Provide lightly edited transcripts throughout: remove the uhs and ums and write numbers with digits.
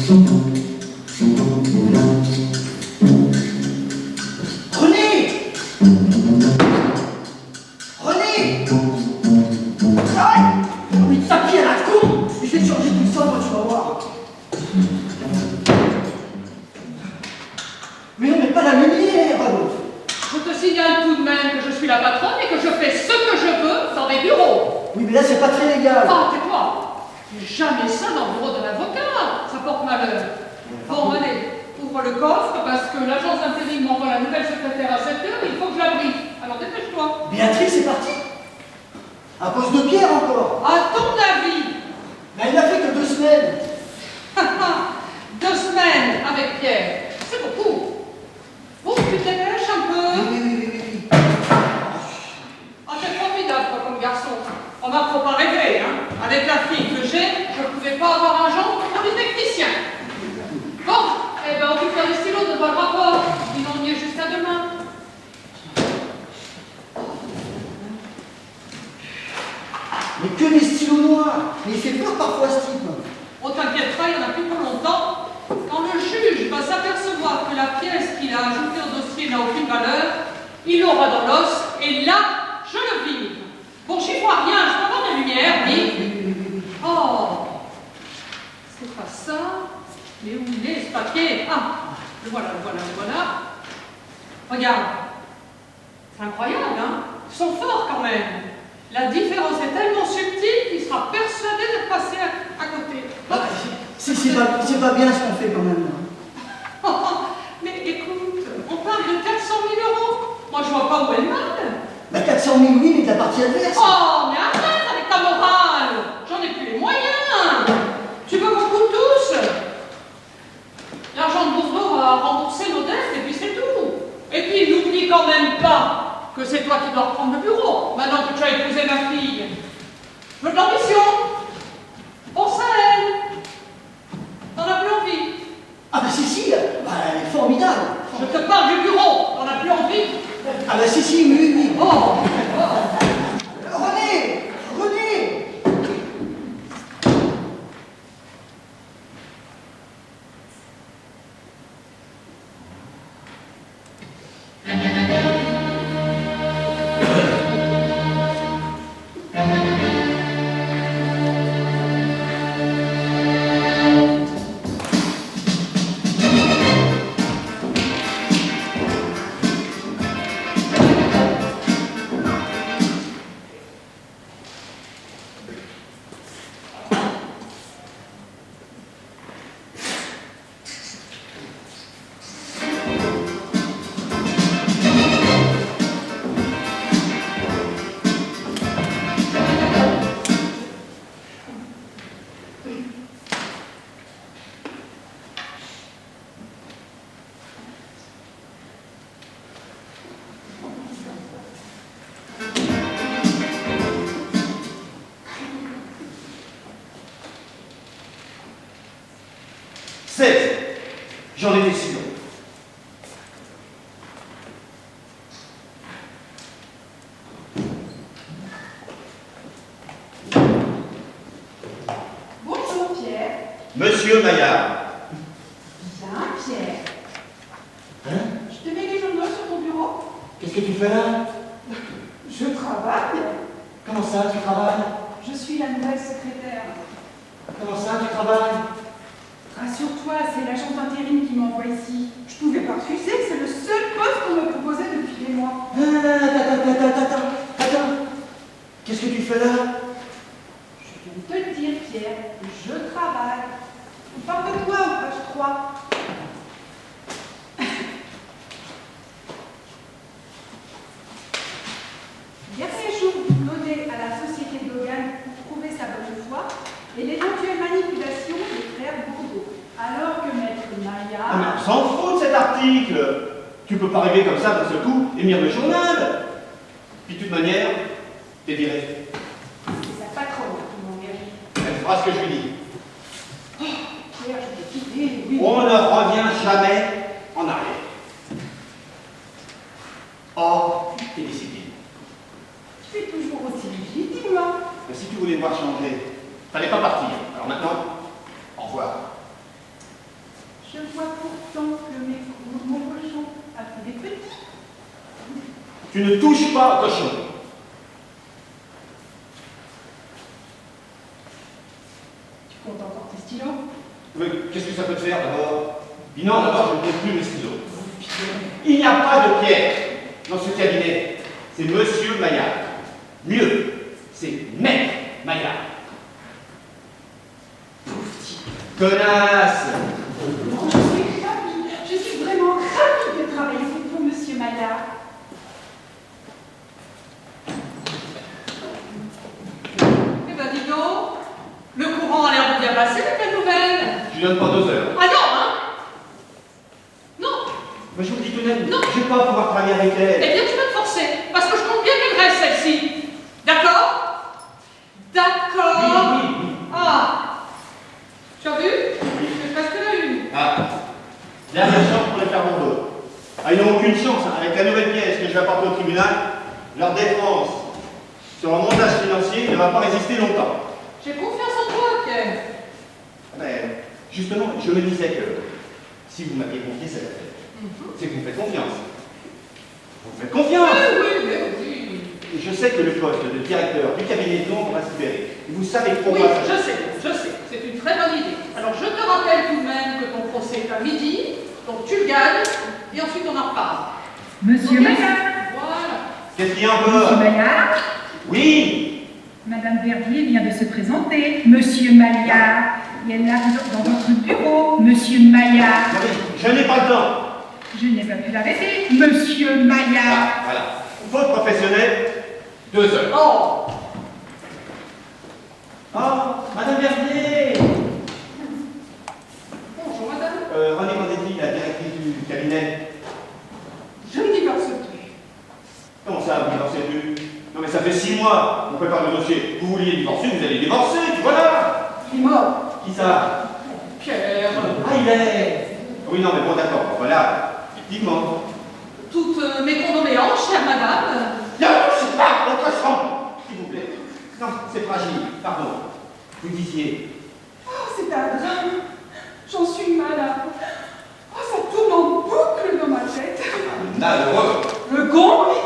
René! René! Aïe! Mais tapis à la con! Je vais te changer tout ça, moi, tu vas voir. Mais on met pas la lumière! Je te signale tout de même que je suis la patronne et que je fais ce que je veux dans mes bureaux. Oui, mais là, c'est pas très légal. Ah, tais-toi! Jamais ça dans le bureau d'un avocat, ça porte malheur. Bon, allez, ouvre le coffre parce que l'agence d'intérim m'envoie la nouvelle secrétaire à 7 heures, il faut que je la briefe. Alors dépêche-toi. Béatrice est partie? À cause de Pierre encore? À ton avis? Mais elle n'a fait que 2 semaines. 2 semaines avec Pierre, c'est beaucoup. Bon, tu te dépêches un peu. Oui. Ah, c'est formidable, toi, comme garçon. Remarque, faut pas rêver, hein. Avec la fille que j'ai, je pouvais pas avoir un genre pour les techniciens. Bon, eh ben, occupe-toi des stylos devant le rapport. Sinon, on y est jusqu'à demain. Mais que les stylos noirs. Mais il fait peur parfois, ce type. On t'inquiète pas, il y en a plus pour longtemps. Quand le juge va s'apercevoir que la pièce qu'il a ajoutée au dossier n'a aucune valeur, il l'aura dans l'os, et là, je le vire. Bon, j'y vois rien, je peux avoir la lumière, oui. Oh, c'est pas ça. Mais où il est, ce papier? Ah, le voilà. Regarde. C'est incroyable, hein? Ils sont forts quand même. La différence est tellement subtile qu'il sera persuadé d'être passé à côté. C'est pas bien ce qu'on fait quand même. Mais écoute, on parle de 400 000 euros. Moi, je vois pas où est le mal. Bah 400 000, oui, mais de la partie adverse. Oh, mais arrête avec ta morale. J'en ai plus les moyens. Tu veux qu'on coûte tous? L'argent de Bourdeau va rembourser nos dettes et puis c'est tout. Et puis, n'oublie quand même pas que c'est toi qui dois reprendre le bureau, maintenant que tu as épousé ma fille. Je veux de l'ambition. Pense à elle. T'en as plus envie. Ah bah si, bah, elle est formidable. Je te parle du bureau. T'en as plus envie. Ah bah si, oui. Oh. René! J'en étais sûr. Bonjour Pierre. Monsieur Maillard. Bien Pierre. Hein? Je te mets les journaux sur ton bureau. Qu'est-ce que tu fais là? Je travaille. Comment ça, tu travailles? Je suis la nouvelle secrétaire. Comment ça, tu travailles? Rassure-toi, c'est l'agent d'intérim qui m'envoie ici. Je pouvais pas refuser, c'est le seul poste qu'on me proposait depuis des mois. Attends. Qu'est-ce que tu fais là? Je viens de te le dire, Pierre, je travaille. On parle de toi au page 3. Dernier jour donné à la société Dogan pour prouver sa bonne foi et l'éventuelle manipulation des frères Bourdeau. Alors que maître Maillard... Ah mais on s'en fout de cet article. Tu peux pas arriver comme ça d'un seul coup et lire le journal. Puis de toute manière, t'es viré. C'est sa patronne qui m'engage. Elle fera ce que je lui dis. Oh, Pierre, je t'ai quitté, oui. On ne revient jamais en arrière. Or, t'es discipline. Tu es toujours aussi rigide, dis-moi. Mais si tu voulais me voir changer, fallait pas partir. Alors maintenant, au revoir. Je vois pourtant que mon cochon a fait des petits. Tu ne touches pas au cochon. Tu comptes encore tes stylos? Mais qu'est-ce que ça peut te faire d'abord? Dis non, d'abord, je ne compte plus mes stylos. Il n'y a pas de Pierre dans ce cabinet. C'est Monsieur Maillard. Mieux, c'est Maître Maillard. Pauvre type. Connasse! Oh, je suis ravie, je suis vraiment ravie de travailler pour Monsieur Maillard. Eh ben dis donc, le courant a l'air de bien passer, mais quelle nouvelle? Je lui donne pas 2 heures. Ah non, hein? Non. Mais je vous le dis tout de même, Non. je ne vais pas pouvoir travailler avec Eh elle. bien, tu vas te forcer, parce que je compte bien qu'elle reste, celle-ci. D'accord? D'accord. Oui, oui, oui. Ah. Tu as vu? C'est presque la une. Ah, dernière chance pour les faire mon dos. Ah, ils n'ont aucune chance, hein. Avec la nouvelle pièce que je vais apporter au tribunal, leur défense sur leur montage financier ne va pas résister longtemps. J'ai confiance en toi, Pierre. Mais justement, je me disais que si vous m'aviez confié cette affaire, c'est que vous me faites confiance. Vous me faites confiance! Oui. Et je sais que le poste de directeur du cabinet de Londres va se libérer. Et vous savez Oui, pourquoi ça. je sais. C'est une très bonne idée. Alors, je te rappelle tout de même que ton procès est à midi, donc tu le gagnes, et ensuite on en reparle. Monsieur Ok? Maillard. Voilà. Qu'est-ce qu'il y a Monsieur encore? Maillard. Oui! Madame Verdier vient de se présenter. Monsieur Maillard. Et elle arrive dans votre bureau. Monsieur Maillard. Non, mais je n'ai pas le temps. Je n'ai pas pu l'arrêter. Monsieur Maillard. Ah, voilà. Faute professionnelle, 2 heures. Oh. Oh, Madame Verdier! Bonjour, madame. René Candetti, la directrice du cabinet. Je ne divorce plus. Comment ça, vous divorcez plus? Non mais ça fait 6 mois qu'on prépare le dossier. Vous vouliez divorcer, vous allez divorcer, puis voilà! Il est mort. Qui ça? Pierre. Ah, il est! Oui, non, mais bon, d'accord, voilà. Effectivement. Toutes mes condoléances, chère madame. Ne touchez pas votre chambre, s'il vous plaît. Non, c'est fragile, pardon. Vous disiez. Oh, c'est un drame. J'en suis malade. Oh, ça tourne en boucle dans ma tête. Malheureux. Le con, oui.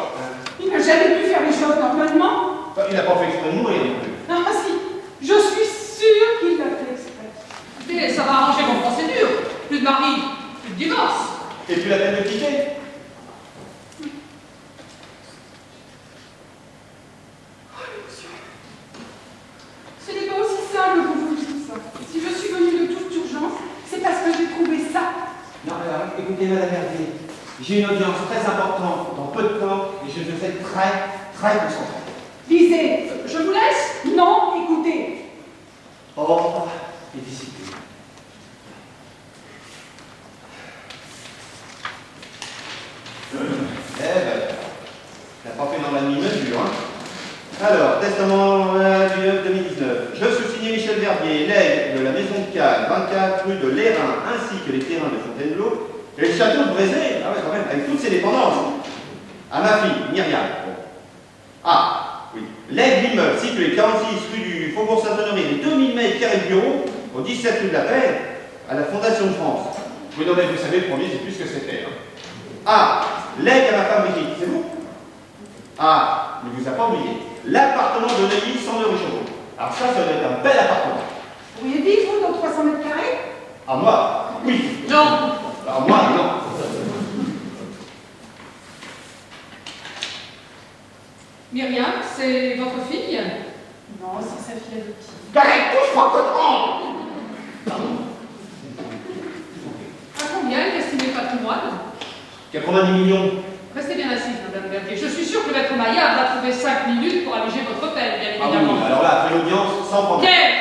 Il n'a jamais pu faire les choses normalement. Enfin, il n'a pas fait exprès de mourir non plus. Ah si, je suis sûre qu'il l'a fait exprès. Écoutez, ça va arranger vos procédures. Plus de mari, plus de divorce. Et puis la peine de quitter. Oh, l'émotion. Ce n'est pas aussi simple que vous dites ça. Si je suis venue de toute urgence, c'est parce que j'ai trouvé ça. Non, alors, écoutez, Madame Verdier, j'ai une audience très importante dans peu de temps et je devrais être très concentré. Lisez. Je vous laisse? Non, écoutez. Ordre et discipline. Eh ben, t'as pas fait dans la demi-mesure, hein. Alors, testament du 9 2019. Je sous-signe Michel Verdier, legs de la maison de Cannes, 24 rue de l'Airain, ainsi que les terrains de Fontainebleau et le château de Brézé, ah ouais, quand même, avec toutes ses dépendances. À ma fille, Myriam. Bon. Ah, oui. Legs l'immeuble situé 46 rue du Faubourg Saint-Honoré, de 2000 mètres carrés de bureau, au 17 rue de la Paix, à la Fondation de France. Oui, non, mais vous savez, le premier, c'est plus ce que c'était. Hein. Ah, legs à ma femme Brigitte, c'est vous? Ah, ne vous a pas oublié. L'appartement de Neuilly, 100 € Chevaux. Alors ça doit être un bel appartement. Vous pourriez vivre, vous, dans 300 mètres carrés? À moi, oui. Non. À moi, non. Myriam, c'est votre fille? Non, c'est sa fille adoptive. Arrête, touche-moi, coton! À combien est estimé le patrimoine? 90 millions. Restez bien assise, madame Verdier. Je suis sûre que maître Maillard va trouver 5 minutes pour alléger votre peine, bien Ah oui, évidemment. alors là, après l'audience, sans problème. Pierre!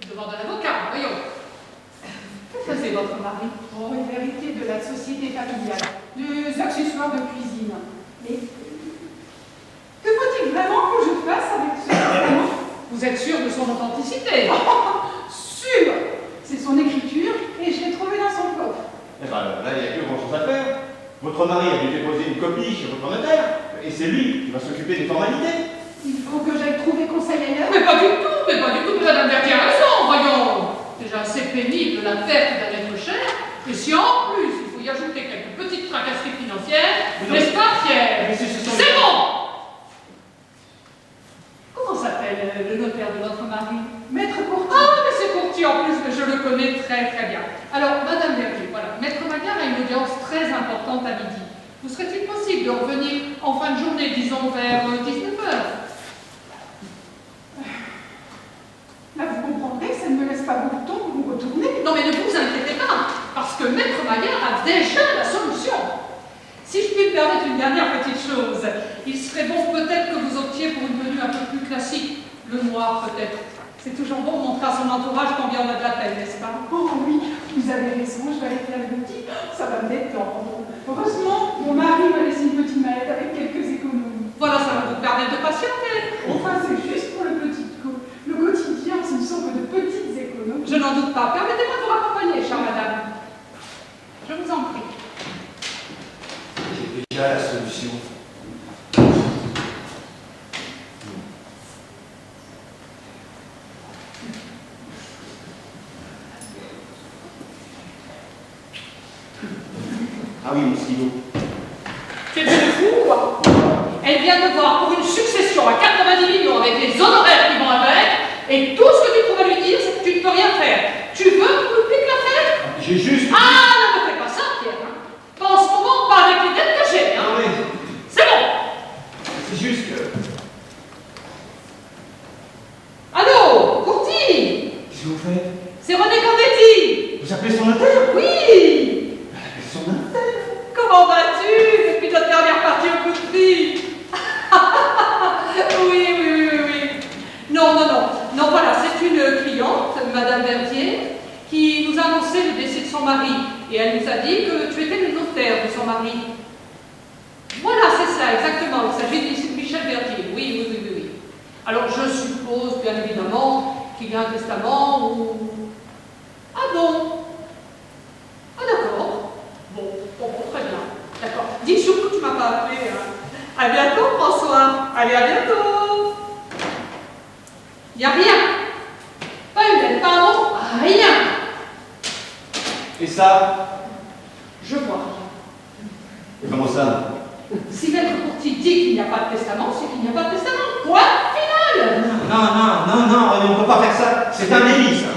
Je demande un avocat, voyons. Que faisait votre mari? Oh, une vérité de la société familiale, des accessoires de cuisine. Mais que faut-il vraiment que je fasse avec ce testament? Vous êtes sûr de son authenticité? Sûr. C'est son écriture et je l'ai trouvé dans son coffre. Eh ben là, il n'y a plus grand-chose à faire. Votre mari a dû déposer une copie chez votre notaire, et c'est lui qui va s'occuper des formalités. Il faut que j'aille trouver conseil ailleurs. Mais pas du tout, mais madame Verdier a raison, voyons. Déjà assez pénible la perte d'un être cher, connais très très bien. Alors, Madame Verdier, voilà, Maître Maillard a une audience très importante à midi. Vous serait-il possible de revenir en fin de journée, disons vers 19h? Là, vous comprendrez, ça ne me laisse pas beaucoup de temps pour vous retourner. Non mais ne vous inquiétez pas, parce que Maître Maillard a déjà la solution. Si je puis me permettre une dernière petite chose, il serait bon peut-être que vous optiez pour une tenue un peu plus classique, le noir peut-être. C'est toujours bon de montrer à son entourage combien on a de la peine, n'est-ce pas? Oh oui, vous avez raison, je vais aller faire le petit. Ça va me détendre. Heureusement, mon mari m'a laissé une petite mallette avec quelques économies. Voilà, ça va vous permettre de patienter. Enfin, c'est juste pour le petit coup. Le quotidien, ce ne sont que de petites économies. Je n'en doute pas. Permettez-moi de vous raccompagner, chère madame. Je vous en prie. J'ai déjà la solution. Ah oui, mon stylo. Tu es fou, quoi? Elle vient de voir pour une succession à 90 millions avec les honoraires qui vont avec, et tout ce que tu pourrais lui dire, c'est que tu ne peux rien faire. Tu veux que je pique l'affaire? J'ai juste... Ah, ne me fais pas ça, Pierre. Hein. Pas en ce moment, pas avec les dettes que j'ai. Hein. Non mais... C'est bon. C'est juste que... Allô, Courti? Qu'est-ce que vous faites? C'est René Candetti. Vous appelez son notaire? Oui. Elle appelle son notaire. Comment vas-tu depuis notre dernière partie au coup de fil? Oui. Non, voilà, c'est une cliente, Madame Verdier, qui nous a annoncé le décès de son mari. Et elle nous a dit que tu étais le notaire de son mari. Voilà, c'est ça, exactement. Il s'agit de Michel Verdier. Oui. Alors, je suppose, bien évidemment, qu'il y a un testament ou... Ah bon? Ah d'accord. Bon, très bien. D'accord. Dis surtout que tu m'as pas appelé. Hein. À bientôt, François. Allez, à bientôt. Il n'y a rien. Pas une lettre, pas un mot, rien. Et ça? Je vois. Comment ça? Si Maître Courti dit qu'il n'y a pas de testament, c'est qu'il n'y a pas de testament. Point final. Non, René, on ne peut pas faire ça. C'est un délit, ça.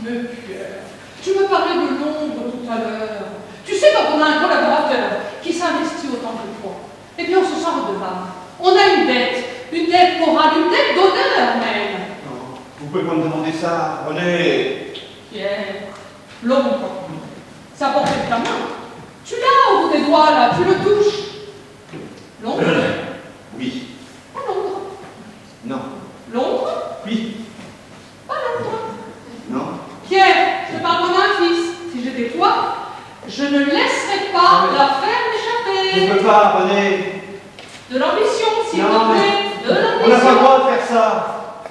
Mais Pierre, tu me parlais de Londres tout à l'heure. Tu sais, quand on a un collaborateur qui s'investit autant que toi, eh bien, on se sent redevable. On a une dette morale, une dette d'honneur même. Non, vous pouvez pas me demander ça, René. Pierre, Londres, ça porte ta main. Tu l'as au bout des doigts, là, tu le touches. Londres? Oui. Pas Londres. Non. Londres? Oui. Pas Londres. Non. Pierre, je te parle comme un fils. Si j'étais toi, je ne laisserais pas la faire Je ne m'échapper. peux pas, René. De l'ambition, s'il te Non, plaît. De On n'a pas le l'ambition. droit de faire ça.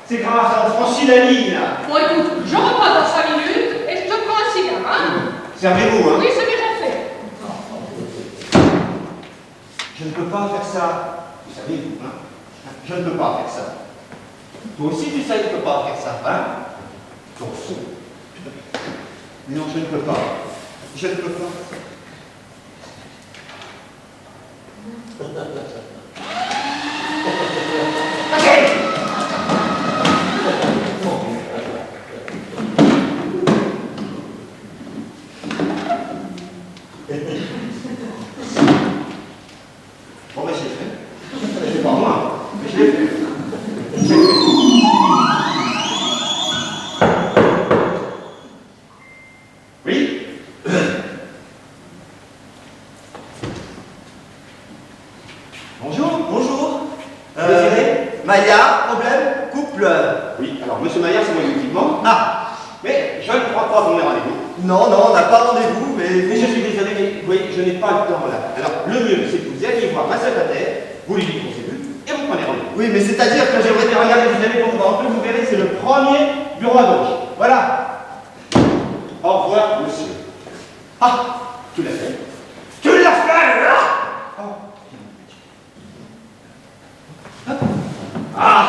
C'est grave, ça, on franchit la ligne, là. Bon, écoute, je repasse dans 5 minutes et je te prends un cigare, hein? Servez-vous, hein. Oui, c'est déjà fait. Je ne peux pas faire ça. Vous savez, vous, hein. Je ne peux pas faire ça. Toi aussi, tu sais que tu ne peux pas faire ça, hein. T'en fous. Mais non, je ne peux pas. Je ne peux pas. Bon, ben, je l'ai fait. C'est pas moi, mais je l'ai fait. Je l'ai fait. Oui? Bonjour. Maillard, problème, couple. Oui, alors, monsieur Maillard, c'est moi, effectivement. Ah, Mais je ne crois pas qu'on ait rendez-vous. non, on n'a pas rendez-vous, mais Mais je suis désolé, mais vous voyez, je n'ai pas le temps là. Alors, le mieux, c'est que vous alliez voir ma secrétaire, vous lui dites qu'on s'est vu, et vous prenez rendez-vous. oui, mais c'est-à-dire que J'aimerais j'aimerais bien regarder, vous allez comprendre, vous verrez, c'est le premier bureau à gauche. Voilà. Au revoir, monsieur. Ah, tu l'as fait. Tu l'as fait, là. Oh. Ah.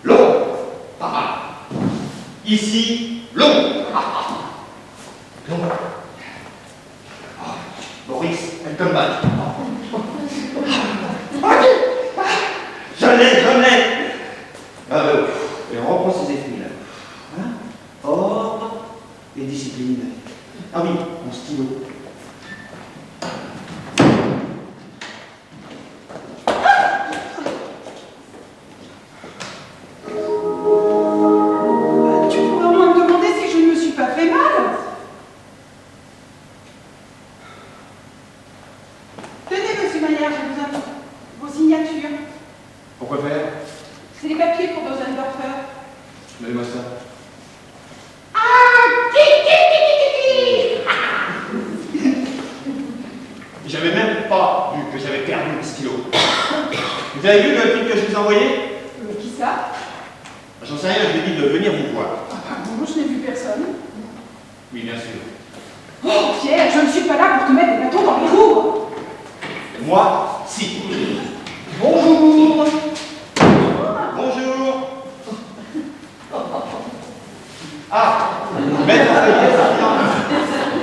Long. Ah. Ici, long. Ah. Long. Ah. Boris, elle te bat. Je l'ai. Et on reprend ses effets là. Hein? Ordre, Et discipline. Ah oui, mon stylo. Tu pourrais au moins me demander si je ne me suis pas fait mal. Tenez, monsieur Maillard, j'ai besoin de vos signatures. Pourquoi faire? C'est les papiers pour Dosendorfer. Donnez-moi ça. J'avais même pas vu que j'avais perdu le stylo. Vous avez vu le film que je vous ai envoyé? Qui ça? J'en sais rien, je lui ai dit de venir vous voir. Bonjour, je n'ai vu personne. Oui, bien sûr. Oh, Pierre, je ne suis pas là pour te mettre des bâtons dans les roues. Moi, si. Bonjour. Bonjour. Ah, maître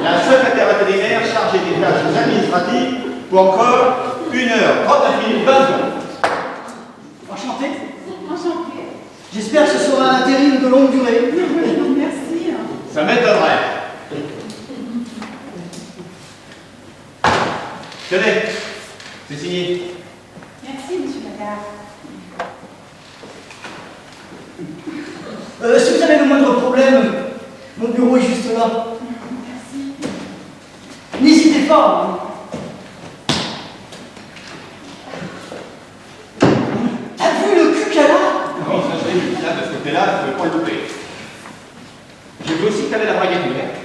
la secrétaire intérimaire chargée des tâches administratives pour encore 1h39 minutes 20 secondes. Enchanté. Enchantée. J'espère que ce sera un intérim de longue durée. Merci. Ça m'étonnerait. Tenez, c'est signé. Merci, monsieur Maillard. Si vous avez le moindre problème, mon bureau est juste là. Merci. N'hésitez pas. Hein. T'as vu le cul qu'elle a? Non, ça je l'ai vu. Là, de ce côté-là, je ne pouvais pas le louper. J'ai vu aussi que tu avais la braguette ouverte.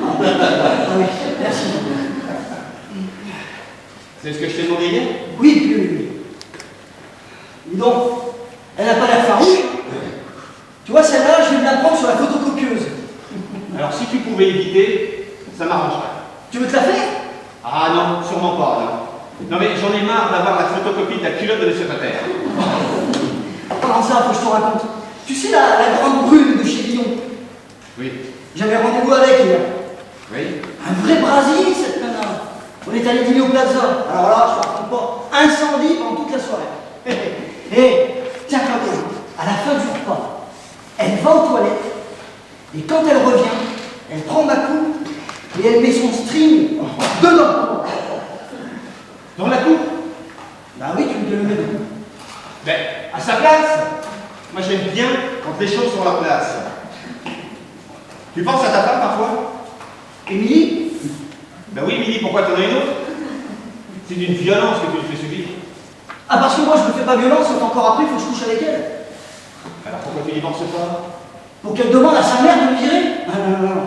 Ah oui, merci. C'est ce que je t'ai demandé hier? Oui, oui, oui. Dis donc, elle n'a pas l'air farouche. Tu vois, celle-là, je vais me la prendre sur la photocopieuse. Alors, si tu pouvais éviter, ça m'arrangerait. Tu veux te la faire? Ah non, sûrement pas, non. Non mais j'en ai marre d'avoir la photocopie de la culotte de le secrétaire. Comment ça, faut que je te raconte? Tu sais, la grande brune de chez Villon. Oui. J'avais rendez-vous avec hier. Oui. Un vrai Brésil, cette nana. On est allé dîner au Plaza. Alors là, je te raconte pas. Incendie pendant toute la soirée. Et, tiens, quand même, à la fin du repas, elle va aux toilettes, et quand elle revient, elle prend ma coupe, et elle met son string dedans. Dans la coupe? Bah oui, tu me le mets dedans. Ben, à sa place. Moi j'aime bien quand les choses sont à leur place. Tu penses à ta femme parfois? Émilie? Ben oui, Émilie, pourquoi t'en as une autre? C'est d'une violence que tu lui fais subir. Ah, parce que moi, je me fais pas violence, quand encore après, il faut que je couche avec elle. Alors pourquoi tu divorces pas? Pour qu'elle demande à sa mère de me virer? Ah, non, non, non.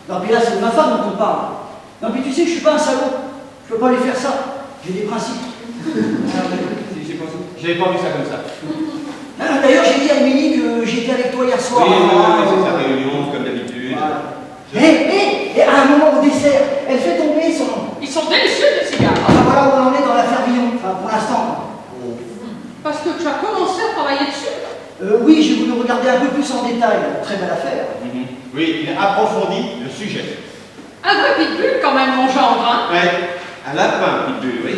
Non, puis là, c'est de ma femme dont on parle. Non, puis tu sais que je suis pas un salaud. Je peux pas lui faire ça. J'ai des principes. Si, j'ai pensé. J'avais pas vu ça comme ça. D'ailleurs, j'ai dit à Émilie que j'étais avec toi hier soir. Oui, c'est sa réunion, comme d'habitude. Voilà. Et à un moment au dessert, elle fait tomber son... Ils sont délicieux, les cigares. Enfin voilà où on en est dans l'affaire Villon. Enfin, pour l'instant. Parce que tu as commencé à travailler dessus. Oui, j'ai voulu regarder un peu plus en détail. Très belle affaire. Oui, il a approfondi le sujet. Un vrai pitbull, quand même, mon gendre, hein. Ouais, un lapin, pitbull, oui.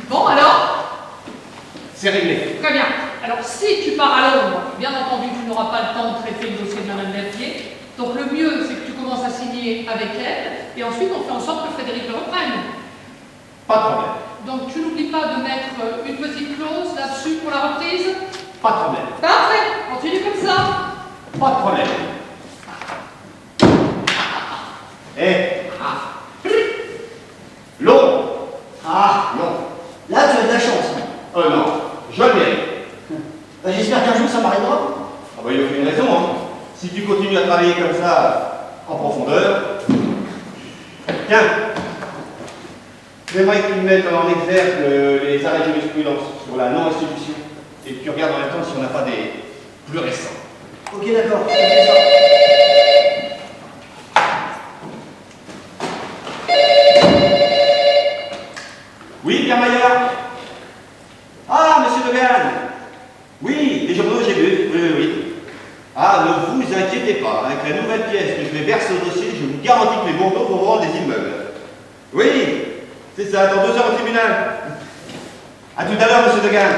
Bon, alors? C'est réglé. Très bien. Alors, si tu pars à Londres, bien entendu, tu n'auras pas le temps de traiter le dossier de Madame Verdier. Donc, le mieux, c'est que tu commences à signer avec elle, et ensuite, on fait en sorte que Frédéric le reprenne. Pas de problème. Donc, tu n'oublies pas de mettre une petite clause là-dessus pour la reprise. Pas de problème. Parfait. Continue comme ça. Pas de problème. Long. Ah, Non. là, tu as de la chance. Non. Je l'ai. Bah, j'espère qu'un jour, ça m'arrivera. Ah bah, il n'y a aucune raison, hein. Si tu continues à travailler comme ça, en profondeur. Tiens. J'aimerais que tu mettes en exergue les arrêts de jurisprudence sur la non-restitution. Et que tu regardes en même temps si on n'a pas des plus récents. Ok, d'accord. Je fais ça. Oui, Pierre Maillard. Ah, monsieur Dogan. Oui, les journaux, j'ai vu. Oui, oui, oui. Ah, ne vous inquiétez pas. Avec la nouvelle pièce que je vais verser au dossier, je vous garantis que les bourgeois vont vendre des immeubles. Oui, c'est ça, dans 2 heures au tribunal. À tout à l'heure, monsieur Dogan.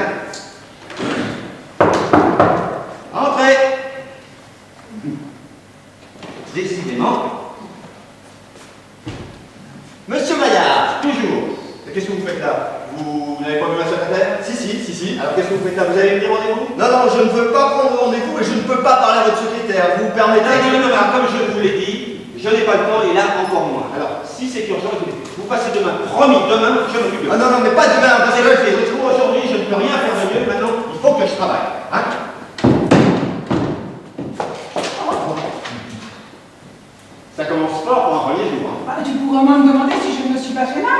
Entrez. Décidément. Monsieur Maillard. Toujours. Et qu'est-ce que vous faites là? Vous n'avez pas vu ma secrétaire? Si. Alors qu'est-ce que vous faites là? Vous avez mis rendez-vous? Non, je ne veux pas prendre rendez-vous et je ne peux pas parler à votre secrétaire. Vous permettez Non, alors, comme je vous l'ai dit, je n'ai pas le temps et là encore moins. Alors, si c'est urgent, écoutez, vous passez demain. Promis, demain, je m'occupe de vous. Ah non, mais pas demain, parce C'est que le fait. Aujourd'hui, je ne peux rien faire de mieux. Maintenant, il faut que je travaille. Hein? Ça commence fort pour un premier jour. Hein. Ah, tu pourras me demander si je ne me suis pas fait mal.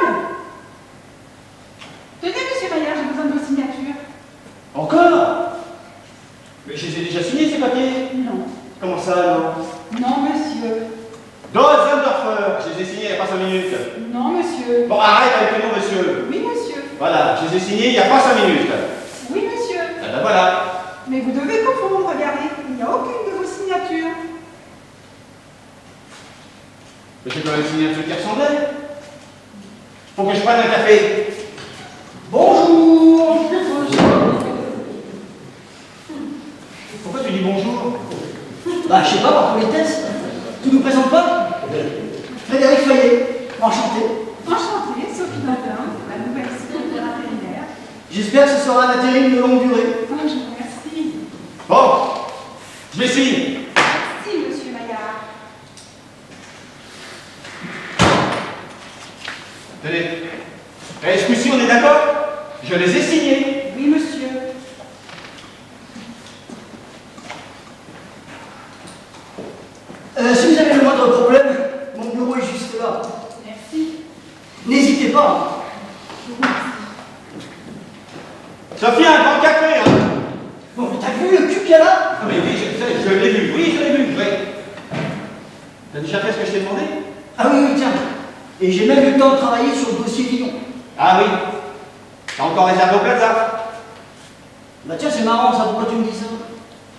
Tenez, monsieur Maillard, j'ai besoin de vos signatures. Encore? Mais je les ai déjà signés, ces papiers. Non. Comment ça, non? Non, monsieur. Dosendorfer, je les ai signés il n'y a pas 5 minutes. Non, monsieur. Bon, arrête avec le nom, monsieur. Oui, monsieur. Voilà, je les ai signés il n'y a pas 5 minutes. Oui, monsieur. Ah ben voilà. Mais vous devez confondre, regardez. Il n'y a aucune de vos signatures. Mais j'ai quand même signé un truc qui ressemblait. Faut que je prenne un café. bonjour. Pourquoi tu dis bonjour? Bah, je sais pas, par politesse. Tu nous présentes pas? Frédéric Fayet, enchanté. Enchantée, Sophie Martin, la nouvelle secrétaire intérimaire. J'espère que ce sera un intérim de longue durée. Oh, je vous remercie. Bon, je vais signer. Merci, monsieur Maillard. Tenez. Est-ce que si on est d'accord? Je les ai signés. Oui, monsieur. Si vous avez le moindre problème, mon bureau est juste là. Merci. N'hésitez pas. Je vous remercie. Sophie, un grand café, hein? Bon, mais t'as vu le cul qu'il y a là? Ah mais oui, je l'ai vu. Oui, je l'ai vu. Oui. T'as déjà fait ce que je t'ai demandé? Ah oui, tiens. Et j'ai même eu le temps de travailler sur le dossier Villon. Ah oui. T'as encore réservé au plaza? Bah tiens, c'est marrant ça, pourquoi tu me dis ça?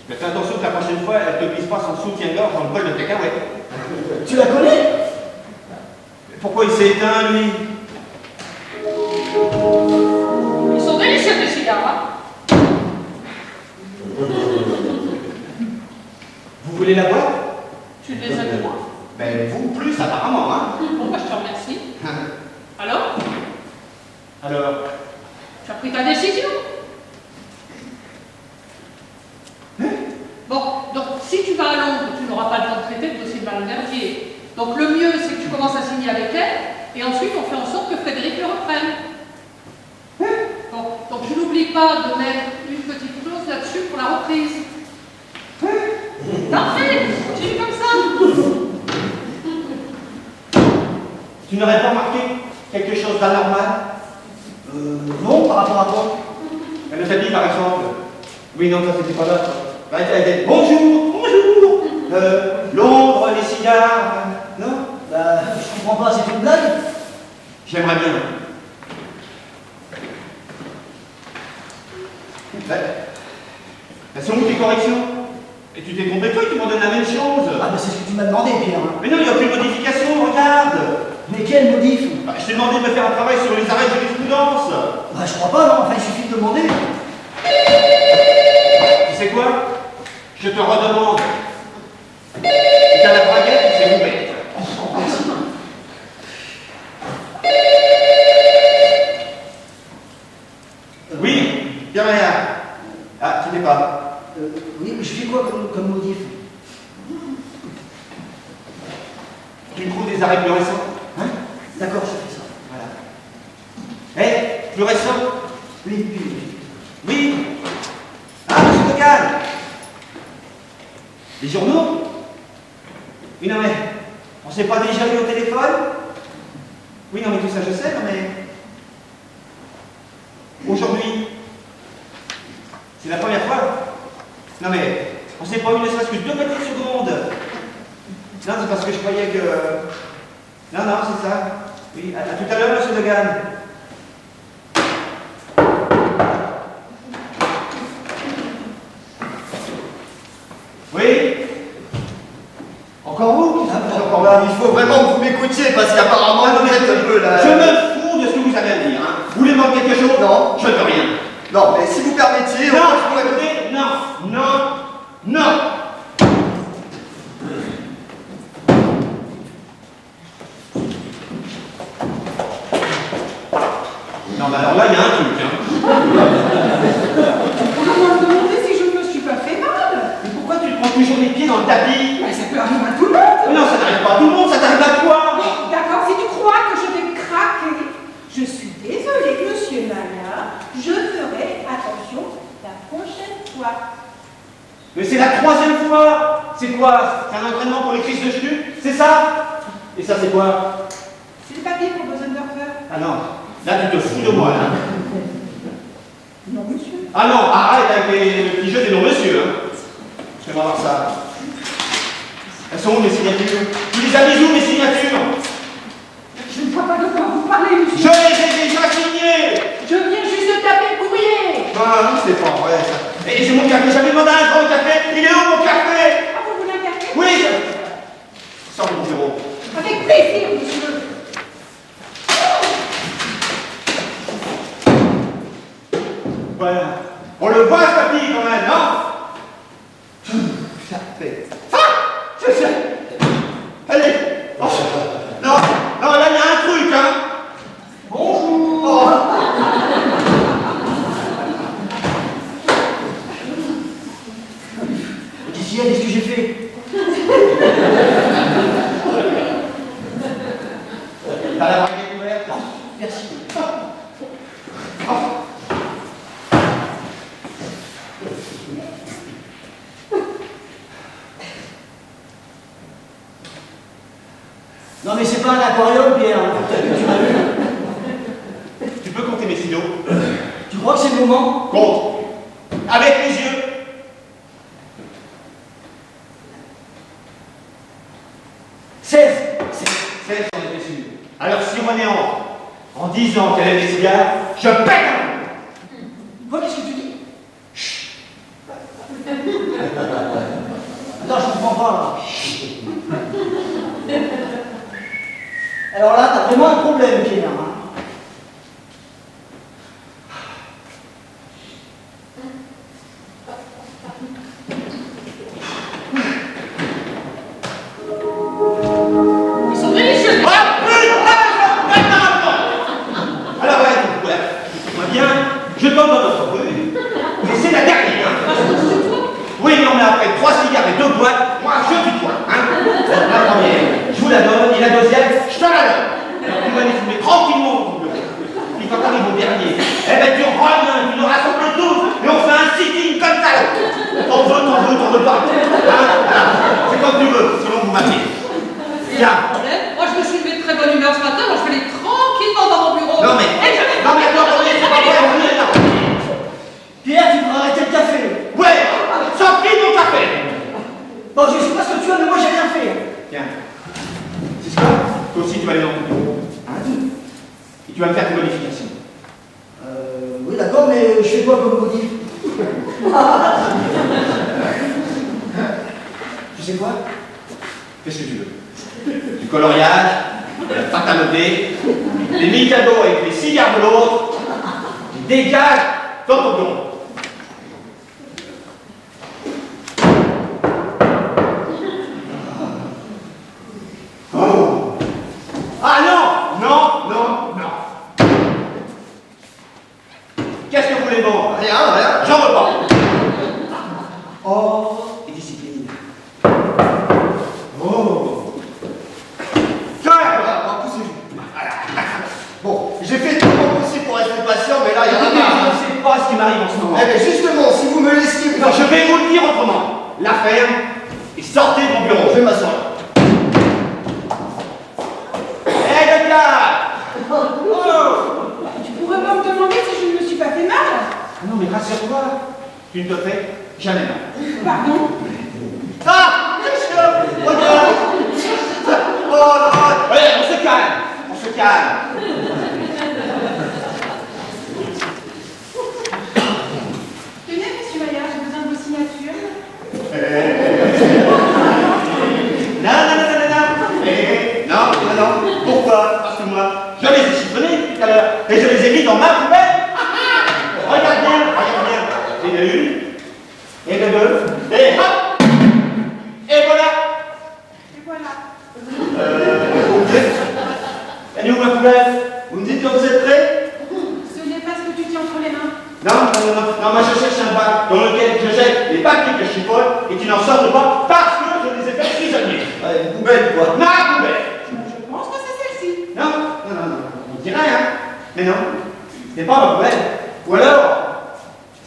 Mais fais attention que la prochaine fois, elle te glisse pas son soutien-gorge dans le bol de tes cacahuètes. Tu la connais? Pourquoi il s'est éteint, lui? Ils sont délicieux, tes cigares, hein? Vous voulez la boire? Tu les aimes moi. Ben, vous plus, apparemment, hein? Bon, bah, je te remercie. Alors, Alors, tu as pris ta décision? Bon, donc si tu vas à Londres, tu n'auras pas le temps de traiter le dossier de Valverdier. Donc le mieux, c'est que tu commences à signer avec elle, et ensuite on fait en sorte que Frédéric le reprenne. Bon, donc tu n'oublies pas de mettre une petite clause là-dessus pour la reprise. Parfait, continue comme ça. tu n'aurais pas remarqué quelque chose d'anormal? Non, par rapport à quoi? Elle t'a dit, par exemple. Oui, non, ça c'était pas là. Bah, elle dit, bonjour, bonjour. Londres, les cigares. Non? Bah, je comprends pas, c'est une blague? J'aimerais bien. C'est où tes corrections? Et tu t'es trompé toi, tu m'en donnes la même chose. Ah bah c'est ce que tu m'as demandé, Pierre. Hein. Mais non, il n'y a aucune modification, regarde. Mais quel modif? Bah, je t'ai demandé de me faire un travail sur les arrêts de jurisprudence. Bah je crois pas, non, enfin il suffit de demander. Tu sais quoi? Je te redemande. T'as la braguette, c'est ouvert. Oui, bien rien. Ah, tu n'es pas. Oui, je fais quoi comme modif? Tu me trouves des arrêts plus récents? Hein? D'accord, je fais ça. Voilà. Eh, plus récent? Oui. Oui. Ah, monsieur Tocal. Les journaux? Oui, non, mais on s'est pas déjà eu au téléphone? Oui, non, mais tout ça, je sais, non, mais... Aujourd'hui, c'est la première fois. Non, mais on s'est pas eu ne serait-ce que 2 petites secondes. Non, c'est parce que je croyais que... Non, c'est ça. Oui, à tout à l'heure, monsieur Degan. Oui? Encore vous? Ah, encore là, il faut vraiment que vous m'écoutiez parce qu'apparemment vous êtes un peu là. Je me fous de ce que vous avez à dire. Hein. Vous voulez manquer quelque chose? Non. Je ne veux rien. Non, mais si vous permettiez... Non, je pourrais... écoutez, non. bah alors là, il y a un truc, hein. Comment me demander si je ne me suis pas fait mal? Mais pourquoi tu te prends toujours les pieds dans le tapis? Mais ça peut arriver à tout le monde. Mais non, ça n'arrive pas à tout le monde, ça t'arrive à toi. D'accord, si tu crois que je vais craquer, je suis désolée, monsieur Maillard. Je ferai attention la prochaine fois. Mais c'est la 3e fois. C'est quoi? C'est un entraînement pour les crises de cheveux? C'est ça? Et ça, c'est quoi? C'est le papier pour Bosendorfer. Ah non, là, tu te fous de moi, là. Non, monsieur. Ah non, arrête avec le petit jeu des non-monsieur, hein. Je vais voir ça. Elles sont où, mes signatures? Tu les as mises où, mes signatures? Je ne vois pas de quoi vous parlez, Je monsieur. les ai déjà signées. Je viens juste de taper le courrier. Ah, c'est pas vrai, ça. Et c'est mon café, j'avais demandé un grand café. Il est où, mon café? Ah, vous voulez un café? Oui. Sors de mon bureau. Avec plaisir, monsieur. Voilà. On le voit, ce papy, quand même, non? Ça fait. Ah! C'est. Allez! Oh. Non, non, là, il y a un truc, hein! Bonjour! Oh. Qu'est-ce qu'il y a? Qu'est-ce que j'ai fait? T'as la braguette ouverte? Merci. Non mais c'est pas un aquarium, Pierre. Tu m'as vu? Tu peux compter mes stylos? Tu crois que c'est le moment? Compte! Avec les yeux! 16. 16, on était sûr. Alors, si René entre en disant qu'elle aime les cigares, je pète un plomb. Quoi, qu'est-ce que tu dis? Attends, je comprends pas. Là. Alors là, t'as vraiment un problème, Pierre. Hein. Ils sont délicieux. Ah putain, je pète un plomb. Alors, ouais, écoute-moi bien, je tombe dans notre rue, mais c'est la dernière. Ah, je te suis toi. Oui, non, mais après 3 cigares et 2 boîtes, moi, je suis toi, hein. La première, je vous la donne, et la deuxième, je te la donne. Alors, tu vas les fumer tranquillement, au bout de l'eau. Puis quand t'arrives au dernier, eh ben, tu reviens, tu nous rassembles tous, et on fait un sitting comme ça. T'en veux pas. Hein, voilà. C'est comme tu veux, sinon vous m'appelez. Tiens. Moi, je me suis levée de très bonne humeur ce matin, donc je vais aller tranquillement dans mon bureau. Non, mais. Et je vais Non, mais attends, attendez, c'est pas vrai, on est là. Pierre, tu devrais arrêter le café. Ouais, sortis mon café. Bon, je sais pas ce que tu as, mais moi j'ai rien fait. Tiens. C'est ça. Toi aussi, tu vas aller dans ton bureau. Hein? Et tu vas me faire tes modifications. Oui, d'accord, mais je fais quoi comme modif? Tu sais quoi? Qu'est-ce que tu veux? Du coloriage, de la pâte à modeler, les Mikado avec les cigares de l'autre, dégage dans ton bureau. Oh. Ah non! Non, non, non. Qu'est-ce que vous voulez bon? Rien. J'en veux pas. Oh, et discipline. Oh. Tiens, Bon, j'ai fait tout mon possible pour rester patient, mais là, il y a je un marre. ne sais pas ce qui m'arrive en ce moment. Eh bien, justement, si vous me laissiez... Non, je vais vous le dire autrement. L'affaire est sortez de mon bureau. Je vais m'asseoir. Hé, le gars! Tu pourrais pas me demander si je ne me suis pas fait mal? Ah non, mais rassure-toi, tu ne te fais jamais mal. Pardon? Ah! Regarde! Oh non! Allez, on se calme! On se calme! Tenez, monsieur Maillard, j'ai besoin de vos signatures. Non. Pourquoi? Parce que moi, je les ai chiffonnés tout à l'heure et je les ai mis dans ma poubelle. Regarde bien. Et de une, et de deux, et hop! Et voilà! Et voilà. Elle est où ma poubelle? poubelle, quoi. Ma poubelle. Je pense que c'est celle-ci. Non, non, non, non, on dit rien. Mais non, ce n'est pas ma poubelle. Ou alors,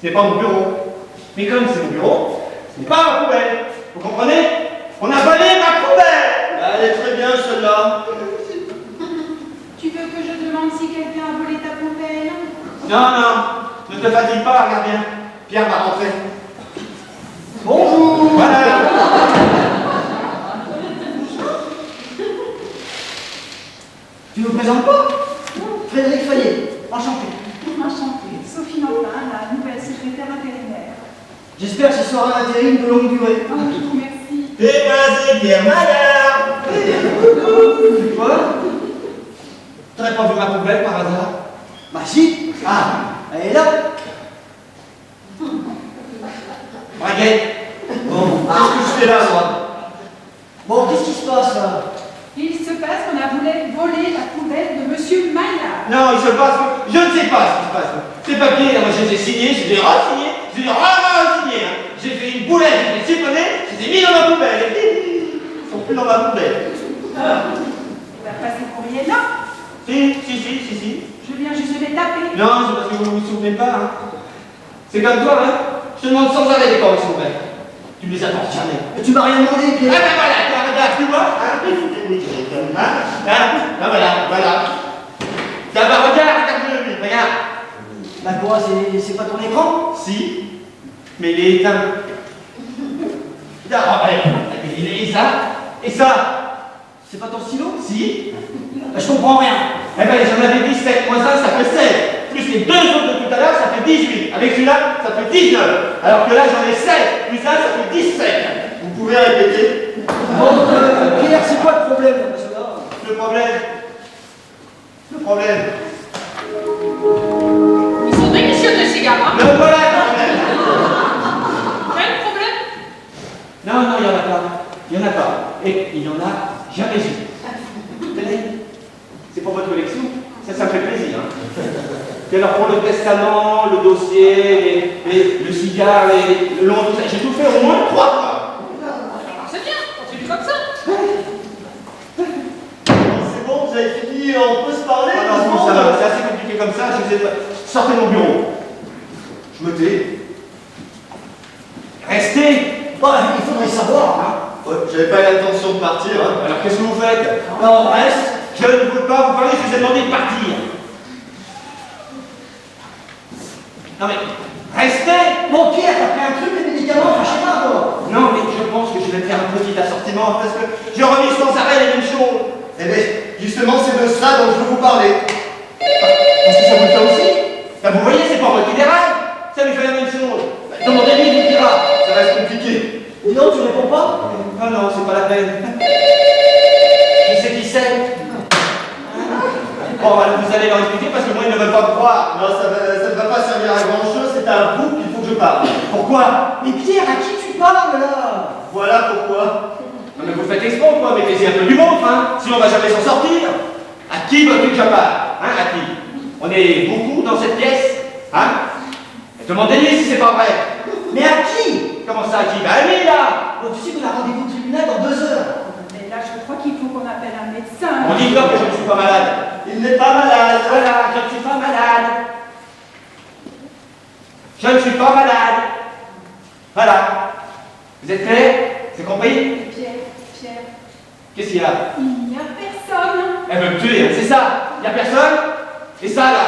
ce n'est pas mon bureau. Mais comme c'est mon bureau, ce n'est pas ma poubelle. Vous comprenez? On a volé ma poubelle. Elle est très bien, celle-là. Tu veux que je demande si quelqu'un a volé ta poubelle? Non, non, ne te fatigue pas, regarde bien. Pierre va rentrer. Bonjour. Voilà. Tu me présentes pas? Frédéric Fayet, enchanté. Enchantée. Sophie Nantin, la nouvelle secrétaire intérimaire. J'espère que ce sera un intérim de longue durée. Oh, je vous remercie. Et ben, c'est Pierre Maillard. Quoi? T'aurais pas vu ma poubelle par hasard? Bah si. Ah, elle est là. Braguette. Bon, qu'est-ce que je fais là, moi? Bon, qu'est-ce qui se passe là? Il se passe qu'on a volé la poubelle de Monsieur Maillard. Non, il se passe. Je ne sais pas ce qui se passe. Ces papiers, moi, je les ai signés, je les ai re-signés, je les ai re-signés. Hein. J'ai fait une boulette, je les ai siphonnés, je les ai mis dans ma poubelle. Ils sont plus dans ma poubelle. Il va passer courrier là. Si. Je viens juste les taper. Non, c'est parce que vous ne vous souvenez pas. Hein. C'est comme toi, hein. Je te demande sans arrêt des corrections ouvertes. Tu me les apportes jamais. Mais tu m'as rien demandé, Ah Pierre. ben voilà, regarde, tu vois. Ah voilà. Ça va, regarde-le, lui, regarde. Bah quoi, c'est pas ton écran? Si, mais il est éteint. Ah, et ça? Et ça? C'est pas ton stylo? Si. Bah je comprends rien. Eh ben, j'en avais 17, moins 1, ça fait 16. Plus les deux autres de tout à l'heure, ça fait 18. Avec celui-là, ça fait 19. Alors que là, j'en ai 16. Plus ça, ça fait 17. Vous pouvez répéter? Bon, Pierre, c'est quoi le problème parce que là? Le problème. Ils sont délicieux les cigares, hein? Le voilà le problème. Quel problème? Non, il n'y en a pas. Il n'y en a pas. Et il n'y en a jamais eu. Tenez, c'est pour votre collection. Ça me fait plaisir. Hein. Et alors pour le testament, le dossier, le cigare, le long, tout ça, j'ai tout fait au moins 3 fois. Alors c'est bien, continue comme ça. C'est bon, vous avez fini, on peut se parler? Ah non, bon, ça va, c'est assez compliqué comme ça, je vous ai... Sortez de mon bureau. Je me tais. Restez. Bah, il faudrait savoir, hein. Ouais, j'avais pas l'intention de partir, hein. Alors qu'est-ce que vous faites? Non, reste. Je ne veux pas vous parler, je vous ai demandé de partir. Non mais, restez. Bon, Pierre, t'as pris un truc, des médicaments, enfin, je sais pas, quoi. Non mais je pense que je vais faire un petit assortiment parce que je relis sans arrêt les mêmes choses. Eh bien, justement, c'est de cela dont je veux vous parler. Parce que ça vous le fait aussi. Ben, vous voyez, c'est pas moi qui déraille. Ça lui fait la même chose. Ben, demandez-lui, il vous dira. Ça va être compliqué. Dis donc, tu réponds pas? Ah non, c'est pas la peine. Je sais qui c'est. Bon, alors vous allez leur expliquer parce que moi, ils ne veulent pas me croire. Non, ça ne va pas servir à grand chose, c'est à vous qu'il faut que je parle. Pourquoi? Mais Pierre, à qui tu parles, là? Voilà pourquoi. Non, mais vous faites exprès, quoi. Mettez-y un peu du vôtre, hein. Sinon, on va jamais s'en sortir. À qui veux-tu que je parle? Hein, à qui? On est beaucoup dans cette pièce, hein? Demandez-lui si c'est pas vrai. Mais à qui? Comment ça, à qui? Ben, à lui, là. Bon, tu sais qu'on a rendez-vous au tribunal dans 2 heures. Mais là, je crois qu'il faut qu'on appelle un médecin. On dit donc que je ne suis pas malade. Il n'est pas malade. Voilà, je ne suis pas malade. Je ne suis pas malade. Voilà. Vous êtes clairs? C'est compris? Pierre, Qu'est-ce qu'il y a? il n'y a personne. Elle veut me tuer, hein, c'est ça? Il n'y a personne? Et ça, là?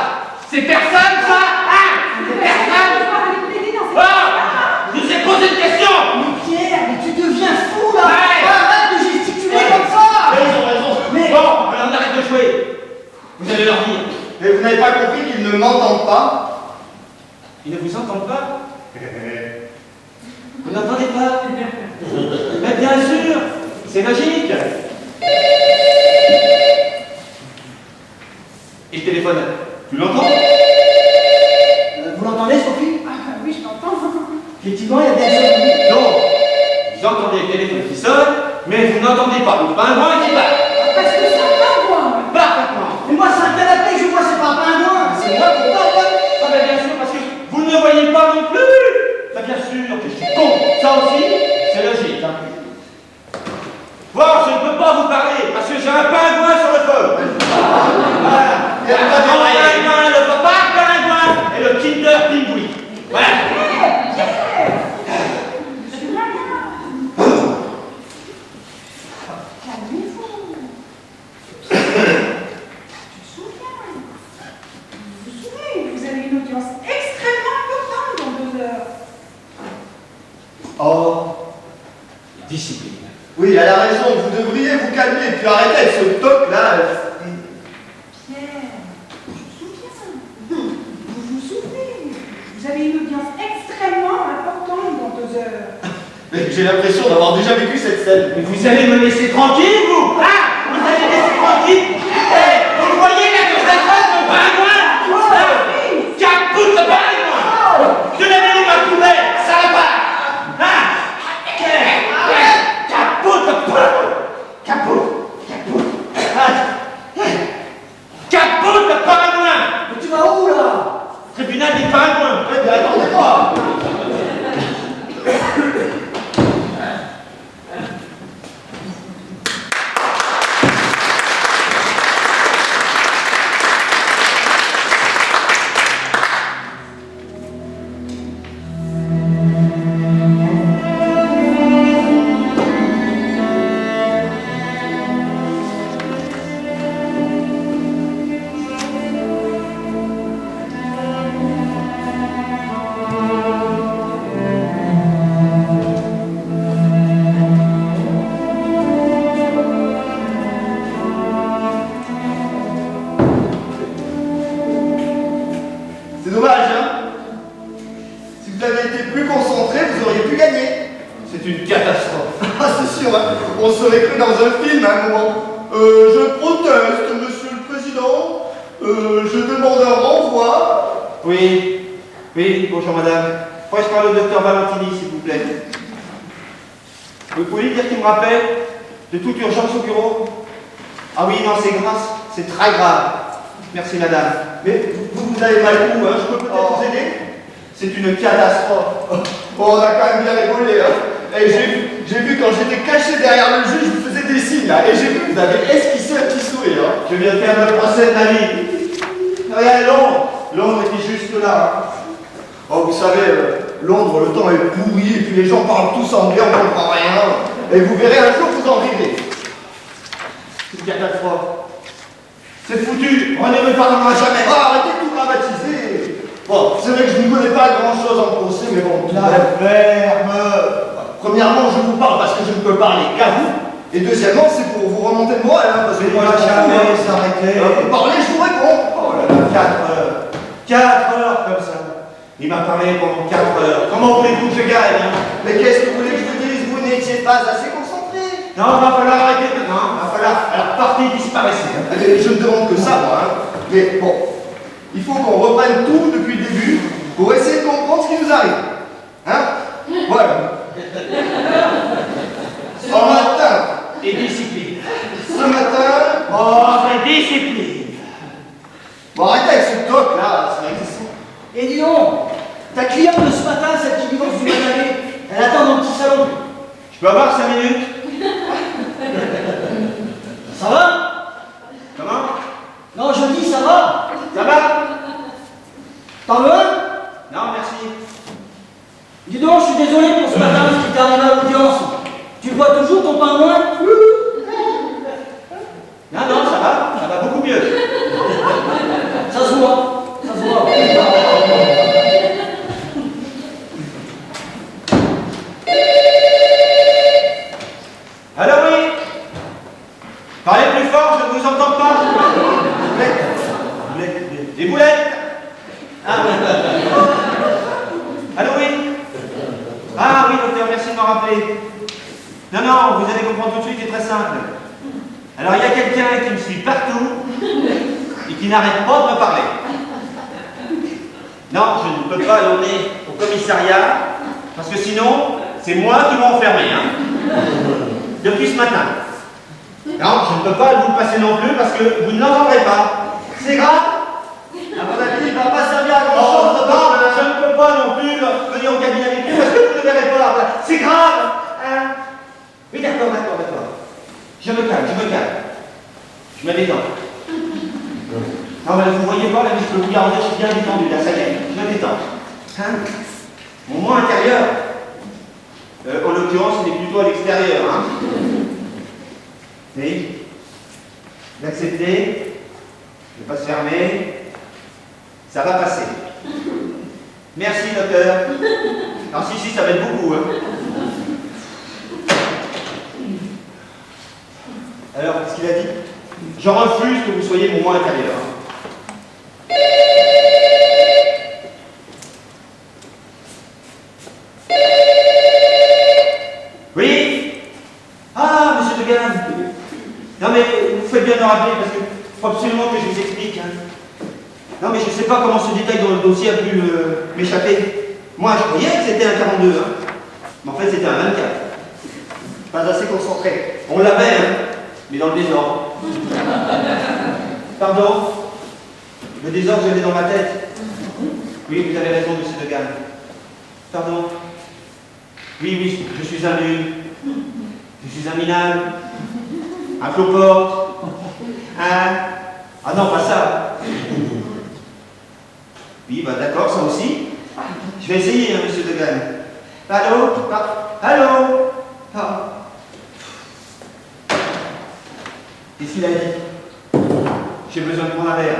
C'est personne, ça? Ah! C'est personne? Ah! Je vous ai posé une question! Mais Pierre, mais tu deviens fou, là. Ouais. Arrête de gesticuler comme ça. Mais ils ont raison. Mais... Bon, alors on arrête de jouer. Vous allez leur dire. Mais vous n'avez pas compris qu'ils ne m'entendent pas? Ils ne vous entendent pas? Vous n'entendez pas? Mais bien sûr, c'est logique. Et le téléphone, tu l'entends? Vous l'entendez, Sophie? Ah oui, je t'entends. Effectivement, il y a des gens. Non, vous entendez le téléphone qui sonne, mais vous n'entendez pas le pingouin qui bat. Parce que c'est un pingouin. Parfaitement. Mais moi, c'est un canapé, je vois, c'est pas un pingouin. C'est moi qui parle. Ah ben bien sûr, parce que vous ne le voyez pas non plus. Ben bien sûr que je suis con. Ça aussi, c'est logique. Hein. Voir, je ne peux pas Il y a pas de Pingouin, le papa pingouin et le Kinder Pingouin. Voilà. Monsieur Maillard. Calmez-vous. Tu te souviens? Vous vous souvenez, vous avez une audience extrêmement importante dans 2 heures. Oh, Discipline. oui, elle a raison, vous devriez vous calmer et puis arrêter avec ce toc là. Pierre, je me souviens. Vous vous souvenez? Vous avez une audience extrêmement importante dans 2 heures. Mais j'ai l'impression d'avoir déjà vécu cette scène. Mais vous allez me laisser tranquille, vous? Ah, vous allez me laisser tranquille? Eh, vous voyez la conséquence de pingouin? Caput de pingouin! Je l'ai mis où ma poubelle? Ça va! Ah! Caput de pingouin! Caput! Caput de pingouin! Mais tu vas où là? Tribunal des pingouins! Eh bien, attendez-moi. C'est dommage, hein? Si vous aviez été plus concentré, vous auriez pu gagner. C'est une catastrophe. Ah, c'est sûr, hein? On serait cru dans un film à un moment. Je proteste, monsieur le président. Je demande un renvoi. Oui, bonjour madame. Pourrais-je parler au docteur Valentini, s'il vous plaît? Vous pouvez lui dire qu'il me rappelle de toute urgence au bureau? Ah oui, non, c'est grave, c'est très grave. Merci madame. Mais vous avez mal où, hein? Je peux peut-être vous aider? C'est une catastrophe. Bon, on a quand même bien rigolé, hein? Et j'ai vu quand j'étais caché derrière le juge, je faisais des signes, là. Et j'ai vu que vous avez esquissé un petit sourire, hein? Je viens de faire le procès de ma vie. Regarde Londres. Londres était juste là. Oh, vous savez, Londres, le temps est pourri, et puis les gens parlent tous anglais, on comprend rien. Et vous verrez, un jour, vous en rirez. C'est une catastrophe. C'est foutu. René me pardonnera jamais. Ah, arrêtez de tout dramatiser. Bon, c'est vrai que je ne connais pas grand-chose en procès, mais bon, La ferme. premièrement, je vous parle parce que je ne peux parler qu'à vous. Et deuxièmement, c'est pour vous remonter le moral, hein, parce que moi, jamais s'arrêter. vous parlez, je vous réponds. Oh là là, 4 heures. 4 heures comme ça. Il m'a parlé pendant 4 heures. Comment voulez-vous que je gagne, hein? Mais qu'est-ce que vous voulez que je vous dise? Vous n'étiez pas assez concentré. Non, il va falloir arrêter maintenant. Il va falloir. Alors, partez, disparaissez. Hein. Allez, je ne demande que ça, moi. Hein. Mais bon, il faut qu'on reprenne tout depuis le début pour essayer de comprendre ce qui nous arrive. Hein? Voilà. Ce matin, Et discipline. ce matin, Oh, c'est discipline. bon, arrêtez avec ce toc là, ça existe. Et dis donc, ta cliente de ce matin, celle qui divorce du matin, elle attend dans le petit salon. Je peux avoir 5 minutes? Ça va? Comment? Non, je dis ça va. Ça va? T'en veux un? Non, merci. Dis donc, je suis désolé pour ce matin, ce qui t'est arrivé à l'audience. Tu vois toujours ton pingouin? Non, ça va beaucoup mieux. Ça se voit. Ça se voit. Alors oui? Parlez plus fort, je ne vous entends pas. Des boulettes? Ah. Allô, oui? Ah oui, docteur, merci de me rappeler. Non, vous allez comprendre tout de suite, c'est très simple. Alors, il y a quelqu'un qui me suit partout et qui n'arrête pas de me parler. Non, je ne peux pas l'emmener au commissariat parce que sinon, c'est moi qui vais enfermer. Hein. Depuis ce matin. Non, je ne peux pas vous le passer non plus parce que vous ne l'entendrez pas. C'est grave. À mon avis, il ne va pas servir à Oh, grand-chose. non, je ne peux pas non plus venir au cabinet avec lui parce que vous ne le verrez pas. C'est grave. Hein? Oui, d'accord. Je me calme. Je me détends. Non, mais vous voyez pas, là, je peux vous garantir, je suis bien détendu, là, ça y est, je me détends. Hein? Mon moi intérieur, en l'occurrence, il est plutôt à l'extérieur. Hein? Oui. D'accepter, ne pas se fermer, ça va passer. Merci, docteur. Alors, si, ça va être beaucoup. Hein? Alors, qu'est-ce qu'il a dit? Je refuse que vous soyez mon moi intérieur. Oui? Ah, monsieur De Ganne. Non, mais vous faites bien de me rappeler parce que faut absolument que je vous explique. Hein. Non, mais je ne sais pas comment ce détail dans le dossier a pu m'échapper. Moi, je croyais que c'était un 42, hein. Mais en fait, c'était un 24. Pas assez concentré. On l'avait, hein, mais dans le désordre. Pardon? Le désordre, je l'ai dans ma tête. Oui, vous avez raison, monsieur De Ganne. Pardon? Oui, je suis un nul. Je suis un minable. Un cloporte. Ah non, pas ça. Oui, bah d'accord, ça aussi. Je vais essayer, hein, monsieur De Ganne. Allô? Allô? Ah. Qu'est-ce qu'il a dit? J'ai besoin de prendre un verre.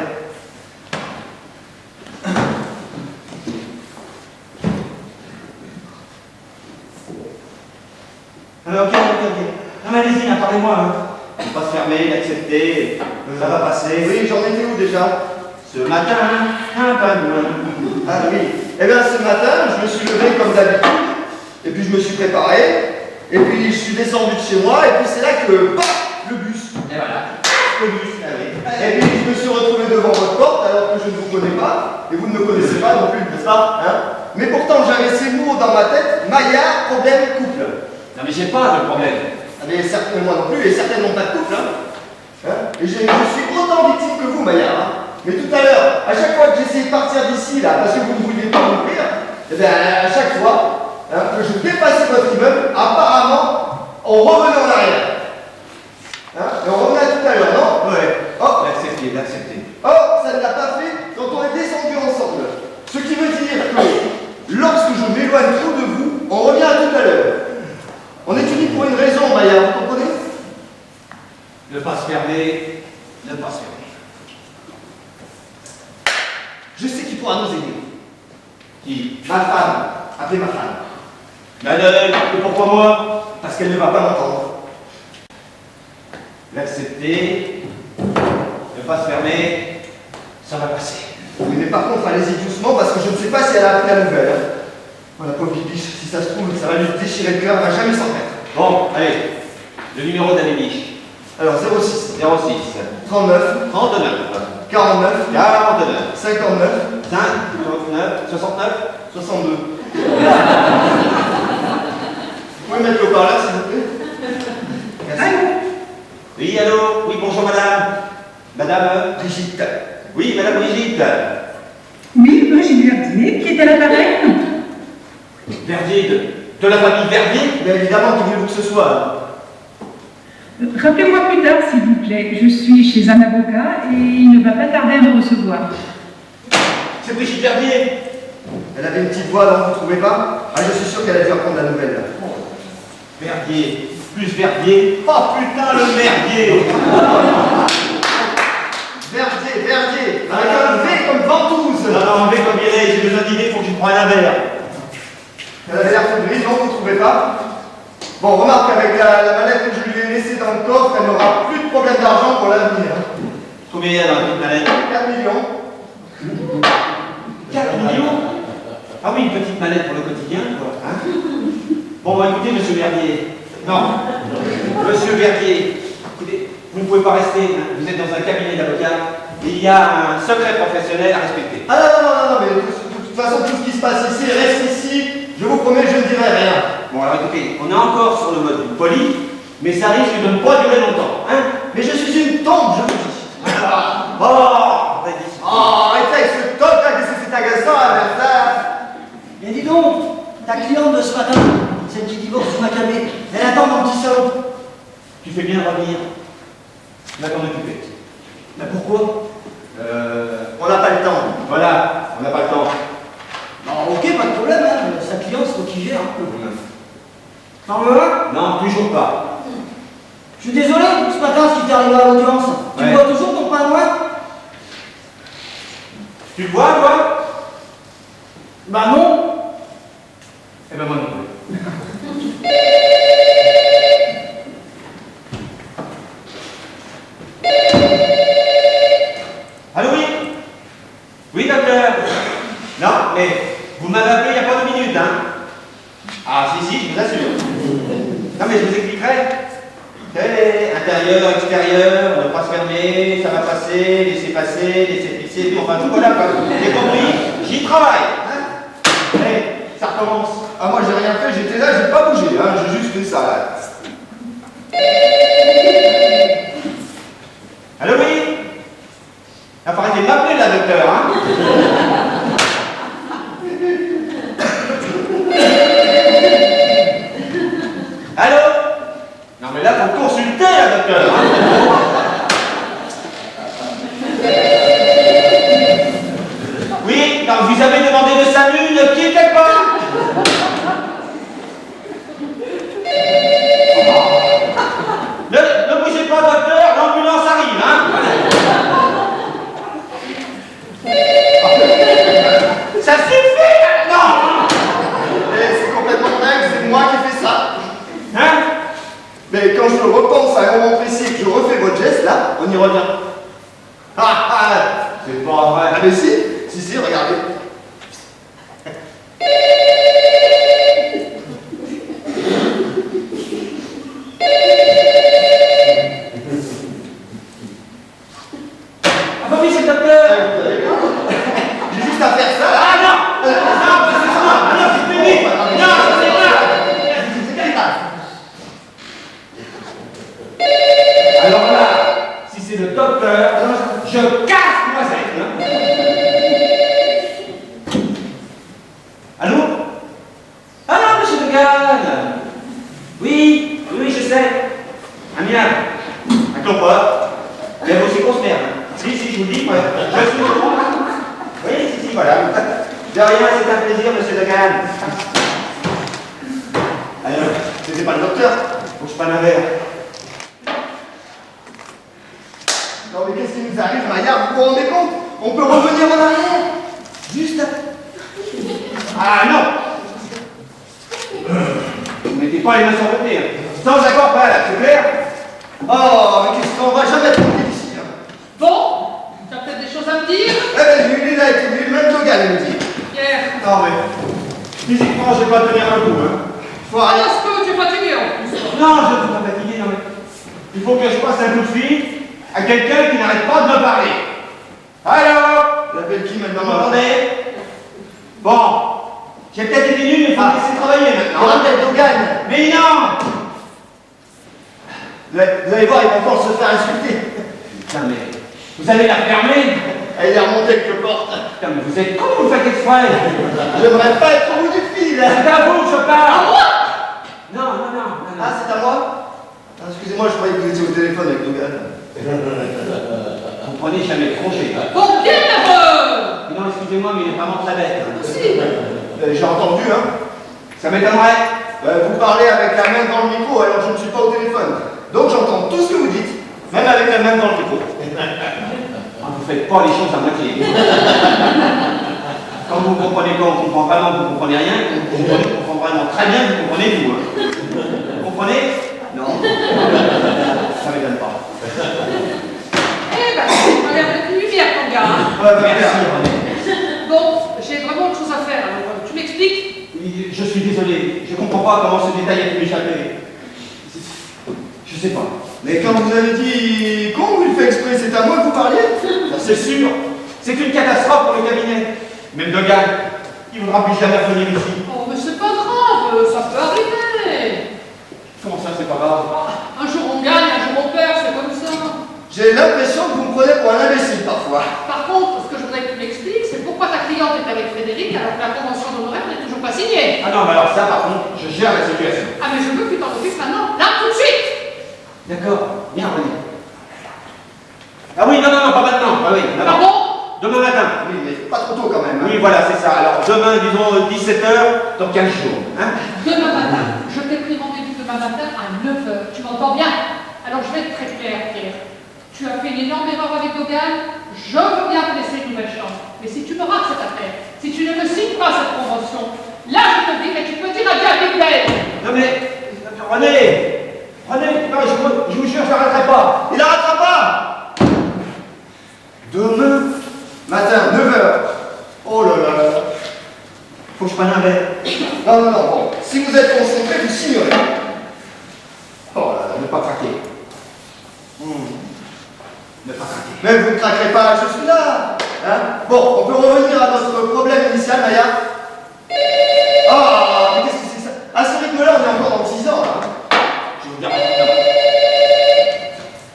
Alors, ok. Non, mais allez-y, parlez-moi. Hein. Faut pas se fermer, l'accepter, ça va passer. Oui, j'en étais où déjà? Ce matin, un pain. Ah oui. Eh bien, ce matin, je me suis levé comme d'habitude, et puis je me suis préparé, et puis je suis descendu de chez moi, et puis c'est là que, paf, le bus. Et voilà. Le bus, ah oui. Et puis je me suis retrouvé devant votre porte, alors que je ne vous connais pas, et vous ne me connaissez pas non plus, n'est-ce pas, hein? Mais pourtant, j'avais ces mots dans ma tête, Maillard, problème, couple. Non, mais j'ai pas de problème. Ah, mais certainement moi non plus, et certainement pas de couple, hein? Et je suis autant victime que vous, Maillard, hein? Mais tout à l'heure, à chaque fois que j'essayais de partir d'ici, là, parce que vous ne vouliez pas m'ouvrir, eh bien, à chaque fois que je dépassais votre immeuble, apparemment, on revenait en arrière. Hein? Et on revenait à tout à l'heure, non? Ouais. Oh, L'accepter. oh, ça ne l'a pas fait quand on est descendu ensemble. Ce qui veut dire que lorsque je m'éloigne trop de vous, on revient à tout à l'heure. On est unis pour une raison, Maya, vous comprenez? Ne pas se fermer, ne pas se fermer. Je sais qui pourra nous aider. Qui? Ma femme. Appelez ma femme. Madeleine, et pourquoi moi? Parce qu'elle ne va pas m'entendre. L'accepter, ne pas se fermer, ça va passer. Oui, mais par contre, allez-y doucement parce que je ne sais pas si elle a appris la nouvelle. Hein. Oh, la pauvre bibiche, si ça se trouve, ça va lui déchirer le cœur, elle va jamais s'en remettre. Bon, allez, le numéro d'Amélie. Alors, 06 06 39 39 49 49 59 59 69 62. Vous pouvez mettre le parleur, s'il vous plaît? Merci. Allô? Oui, allô? Oui, bonjour madame. Madame Brigitte. Oui, madame Brigitte. Oui, Brigitte Verdier, qui est à l'appareil? Verdier, de la famille Verdier? Mais évidemment, qui voulez-vous que ce soit? Rappelez-moi plus tard, s'il vous plaît. Je suis chez un avocat et il ne va pas tarder à me recevoir. C'est Brigitte Verdier. Elle avait une petite voix, non, vous ne trouvez pas? Ah, je suis sûr qu'elle a dû apprendre la nouvelle. Là. Verdier, plus Verdier. Oh putain, le merdier. Verdier, avec un V comme ventouse. Non, V comme Mireille, j'ai besoin d'idées, faut que je prenne un verre. Elle avait l'air fébrile, non, vous ne trouvez pas? Bon, remarque, avec la mallette que je lui ai laissée dans le coffre, elle n'aura plus de problème d'argent pour l'avenir. Combien il y a dans la petite mallette? 4 millions. 4 millions? Ah oui, une petite mallette pour le quotidien, quoi. Hein? Bon, bah, écoutez, monsieur Verdier. Non, monsieur Verdier, écoutez, vous ne pouvez pas rester, hein. Vous êtes dans un cabinet d'avocat. Il y a un secret professionnel à respecter. Ah non, mais de toute façon, tout ce qui se passe ici reste ici. Je vous promets, je ne dirai rien. Bon, alors écoutez, on est encore sur le mode du poli, mais ça risque de ne pas durer longtemps, hein? Mais je suis une tombe, je vous dis. Oh, vas-y. Oh, arrêtez avec ce toc là, qu'est-ce que c'est agaçant à faire ça? Mais dis donc, ta cliente de ce matin, celle qui divorce du macabé, elle attend mon petit salon. Tu fais bien de revenir. Va t'en occuper. Mais pourquoi? On n'a pas le temps. Voilà, on n'a pas le temps. Bon, ok, pas de problème, hein. Sa cliente, c'est toi qui gère. T'en veux un? Non, toujours pas. Je suis désolé, ce matin, ce qui t'est arrivé à l'audience. Tu Ouais. bois toujours ton pain noir? Tu le vois, toi? Bah non. Eh ben moi non plus. Allô, oui? Oui, docteur? Non, mais vous m'avez appelé il n'y a pas 2 minutes, hein? Ah, si, je vous assure. Non, mais je vous expliquerai. Intérieur, extérieur, ne pas se fermer, ça va passer, laissez passer, puis enfin tout, voilà, quoi. J'ai compris, j'y travaille. Hein? Allez, ça recommence. Ah, moi, j'ai rien fait, j'étais là, j'ai pas bougé, hein. J'ai juste fait ça, là. Allô, oui? Il faut arrêter de m'appeler, là, docteur, hein? Allô? Non, mais là, faut consulter, là, docteur, hein? Oui, quand vous avez demandé de salut, ne quittez pas! Ne bougez pas, docteur, l'ambulance arrive, hein? Ça suffit maintenant! Et c'est complètement dingue, c'est moi qui fais ça. Hein? Mais quand je repense à un moment précis et que je refais votre geste, là, on y revient. C'est pas vrai. Ah mais si, regardez. Ah bah oui, c'est le docteur! J'ai juste à faire ça, là. Ah non! Non, c'est fini! Non, c'est pas! Alors là, si c'est le docteur, je casse Noisette! Hein? Allô? Ah non, monsieur Le Gall! Oui, je sais. Amien, un clopot. Mais vous aussi qu'on se merde. Si, je vous le dis, ouais. Je suis au courant. Oui, si, voilà. De rien, c'est un plaisir, monsieur Le Gall. Alors, c'était pas le docteur. Faut que je prenne un verre. Non mais qu'est-ce qui nous arrive, Maillard? Vous vous rendez compte? On peut revenir en arrière. Juste à... Ah non! Vous mettez pas les mains sur le côté. Hein. Sans accord, pas là, c'est clair? Oh, mais qu'est-ce qu'on va jamais trouver ici, hein? Bon, tu as peut-être des choses à me dire? Eh ben, j'ai eu les lettres, j'ai eu le même Dogan, il me dit. Pierre, Non mais, physiquement, je vais pas tenir un coup. Hein. Faut arrêter. est-ce que tu es fatigué en plus? Non, je ne suis pas fatigué, non mais... Il faut que je passe un coup de fil à quelqu'un qui n'arrête pas de me parler. Alors? Il appelle qui Vous maintenant? m'entendez? Bon, j'ai peut-être été nul, mais il faut me laisser travailler On maintenant. rappelle Dogan. Mais non! Vous allez voir, il va encore se faire insulter. Putain, mais... Vous allez la fermer? Elle est remontée avec le porte. Putain, mais vous êtes con, vous le faites exprès! J'aimerais pas être au bout du fil. C'est à vous que je parle! Non. Ah, c'est à moi? Ah, excusez-moi, je croyais que vous étiez au téléphone avec Dogan. Vous prenez jamais de congé. Bon, Pierre! Non, excusez-moi, mais il est vraiment très bête. Aussi. J'ai entendu, hein. Ça m'étonnerait. Vous parlez avec la main dans le micro, alors je ne suis pas au téléphone. Donc j'entends tout ce que vous dites, même avec la main dans le micro. Ah, vous faites pas les choses à moitié. Quand vous comprenez pas, on comprend vraiment, vous comprenez rien. Vous comprenez, on comprend vraiment très bien, vous comprenez tout. Hein. Vous comprenez? Non. Ça m'étonne pas. Eh ben, tu as l'air d'être une lumière, ton gars. Hein. Merci, René. Bon, j'ai vraiment autre chose à faire, alors tu m'expliques? Oui, je suis désolé. Je comprends pas comment ce détail a pu m'échapper. Je sais pas. Mais quand vous avez dit qu'on vous le fait exprès, c'est à moi que vous parliez? C'est sûr. C'est une catastrophe pour le cabinet. Même Dogan, il voudra plus jamais revenir ici. Oh, mais c'est pas grave, ça peut arriver. Comment ça, c'est pas grave? Un jour on gagne, un jour on perd, c'est comme ça. J'ai l'impression que vous me prenez pour un imbécile parfois. Par contre, ce que je voudrais que tu m'expliques, c'est pourquoi ta cliente est avec Frédéric alors que la convention d'honoraires n'est toujours pas signée. Ah non, mais alors ça, par contre, je gère la situation. Ah, mais je veux que tu t'en occupes maintenant, là, tout de suite. D'accord, bien, René. Ah oui, non, pas maintenant. Ah oui, non. Pardon? pas trop tôt quand même. Hein. Oui, voilà, c'est ça. Alors, demain, disons 17h, dans 15 jours. Hein? Demain matin, je t'ai pris rendez-vous demain matin à 9h. Tu m'entends bien? Alors je vais être très clair, Pierre. Tu as fait une énorme erreur avec Dogan. Je veux bien te laisser une nouvelle chance. Mais si tu me rates cette affaire, si tu ne me signes pas cette convention, là je te dis que tu peux dire adieu à Big Ben. Non mais, René, non, je vous jure, je n'arrêterai pas. Il n'arrêtera pas. Demain matin, 9h. Oh là là. Faut que je prenne un verre. Non, non, non, bon. Si vous êtes concentré, vous signerez. Oh là là, ne pas craquer. Ne pas craquer. Mais vous ne craquerez pas, je suis là. Hein? Bon, on peut revenir à notre problème initial, Maya. Ah, mais qu'est-ce que c'est ça? À ce rythme-là, on est encore dans 6 ans, là. Je vous dirai.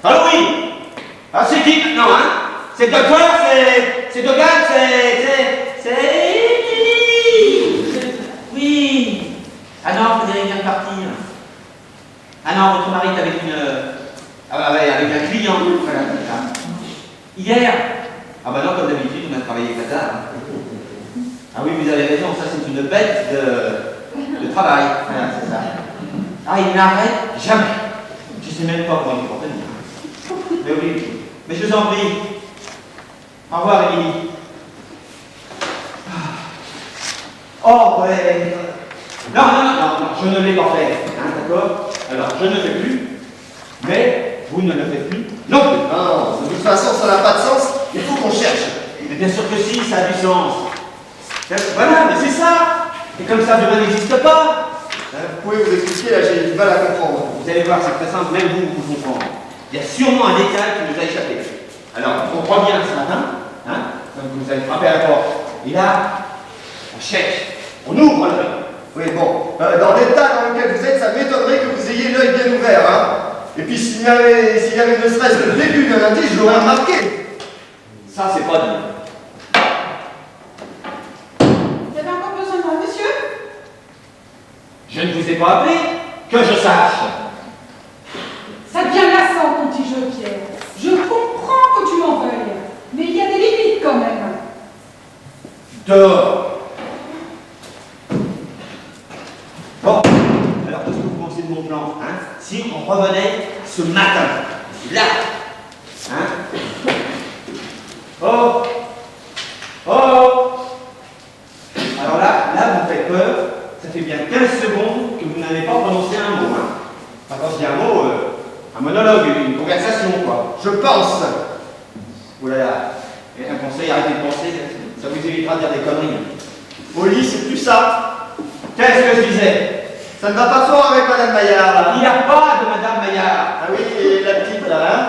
Allô, oui. Ah, c'est qui maintenant, hein? C'est le docteur, c'est Dogan, c'est... Oui. Ah non, Frédéric vient de partir. Ah non, votre mari est avec une... Ah bah ouais, avec un client. Voilà, c'est ça. Hier. Ah bah non, comme d'habitude, on a travaillé Qatar. Ah oui, vous avez raison, ça c'est une bête de travail. Voilà, c'est ça. Ah, il n'arrête jamais. Je sais même pas comment il faut tenir. Mais oui, mais je vous en prie. Au revoir, Émilie. Oh, ouais. Non, je ne l'ai pas fait. Hein, d'accord? Alors, je ne fais plus, mais vous ne le faites plus non plus. Non, de toute façon, ça n'a pas de sens. Il faut qu'on cherche. Mais bien sûr que si, ça a du sens. Voilà, mais c'est ça. Et comme ça, demain n'existe pas. Vous pouvez vous expliquer, là, j'ai du mal à comprendre. Vous allez voir, c'est très simple, même vous comprendre. Il y a sûrement un détail qui nous a échappé. Alors, on revient ce matin, hein, donc vous allez frapper à la porte. Et là, on cherche, on ouvre l'œil. Oui, bon, dans l'état dans lequel vous êtes, ça m'étonnerait que vous ayez l'œil bien ouvert, hein. Et puis s'il y avait ne serait-ce que le début d'un indice, je l'aurais remarqué. Ça, c'est pas dit. Vous avez encore besoin de moi, monsieur? Je ne vous ai pas appelé, que je sache. Ça devient lassant, ton petit jeu, Pierre. Je comprends que tu m'en veuilles, mais il y a des limites quand même. Dehors. Bon, alors qu'est-ce que vous pensez de mon plan, hein? Si on revenait ce matin, là, hein? Oh! Alors là, vous me faites peur, ça fait bien 15 secondes que vous n'avez pas prononcé un mot, hein? Enfin, quand je dis un mot, un monologue, une conversation, quoi. Je pense. Oh là là, et un conseil, arrêtez de penser, ça vous évitera de dire des conneries. Au lit, c'est plus ça. Qu'est-ce que je disais? Ça ne va pas fort avec Madame Maillard, là. Il n'y a pas de Madame Maillard. Ah oui, et la petite, là, hein.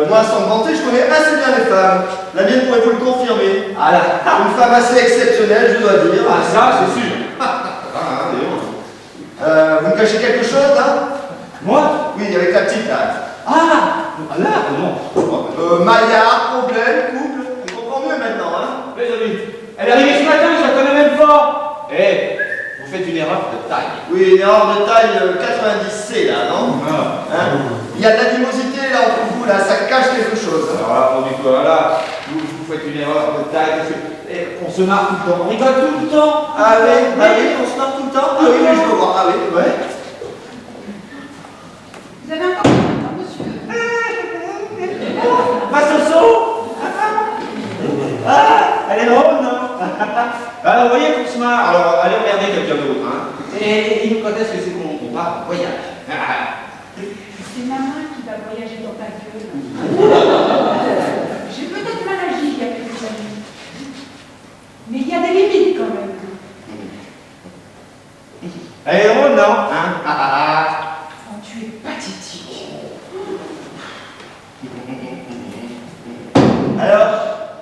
Moi, sans me vanter, je connais assez bien les femmes. La mienne pourrait vous le confirmer. Ah là, Une femme assez exceptionnelle, je dois dire. ah ça, c'est sûr. Vous me cachez quelque chose, hein? Moi? Oui, avec la petite, là. Ah là, non. Maillard, problème, couple. On comprend mieux maintenant, hein? Les amis, elle est arrivée ce matin, je la connais même pas. Eh, vous faites une erreur de taille. Oui, une erreur de taille 90C, là, non? Hein? Il y a de l'animosité, là, entre vous, là. Ça cache quelque chose. Alors là, pour du coup, là, vous faites une erreur de taille, parce que on se marre tout le temps, on rigole tout le temps. Ah oui, on se marre tout le temps? Ah oui, je peux voir. Ah oui, ouais. Vous avez encore besoin de moi, monsieur? Passe au saut. Ah, elle est drôle, non? Alors, vous voyez qu'on se marre. Alors, allez regarder quelqu'un d'autre, hein. Et nous, quand est-ce que c'est qu'on part en voyage? C'est ma main qui va voyager dans ta gueule. J'ai peut-être mal agi il y a quelques années. Mais il y a des limites quand même. Elle est drôle, non? Hein? Oh, tu es pathétique. Alors,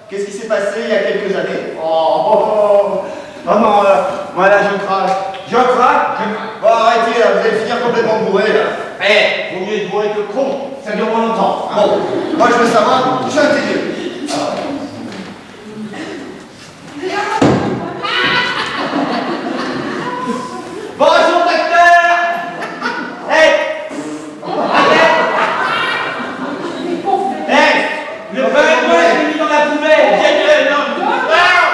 qu'est-ce qui s'est passé il y a quelques années? Oh non, moi là, je craque. Je craque. Bon, arrêtez, là, vous allez finir complètement bourré, là. Eh, vaut mieux être bourré que con. Ça dure moins longtemps. Hein. Bon, moi je veux savoir, je suis intégré. Bonjour, docteur. Eh, Mais pauvre. le pain, moi, je l'ai mis dans la poubelle. J'ai dit, non. Ah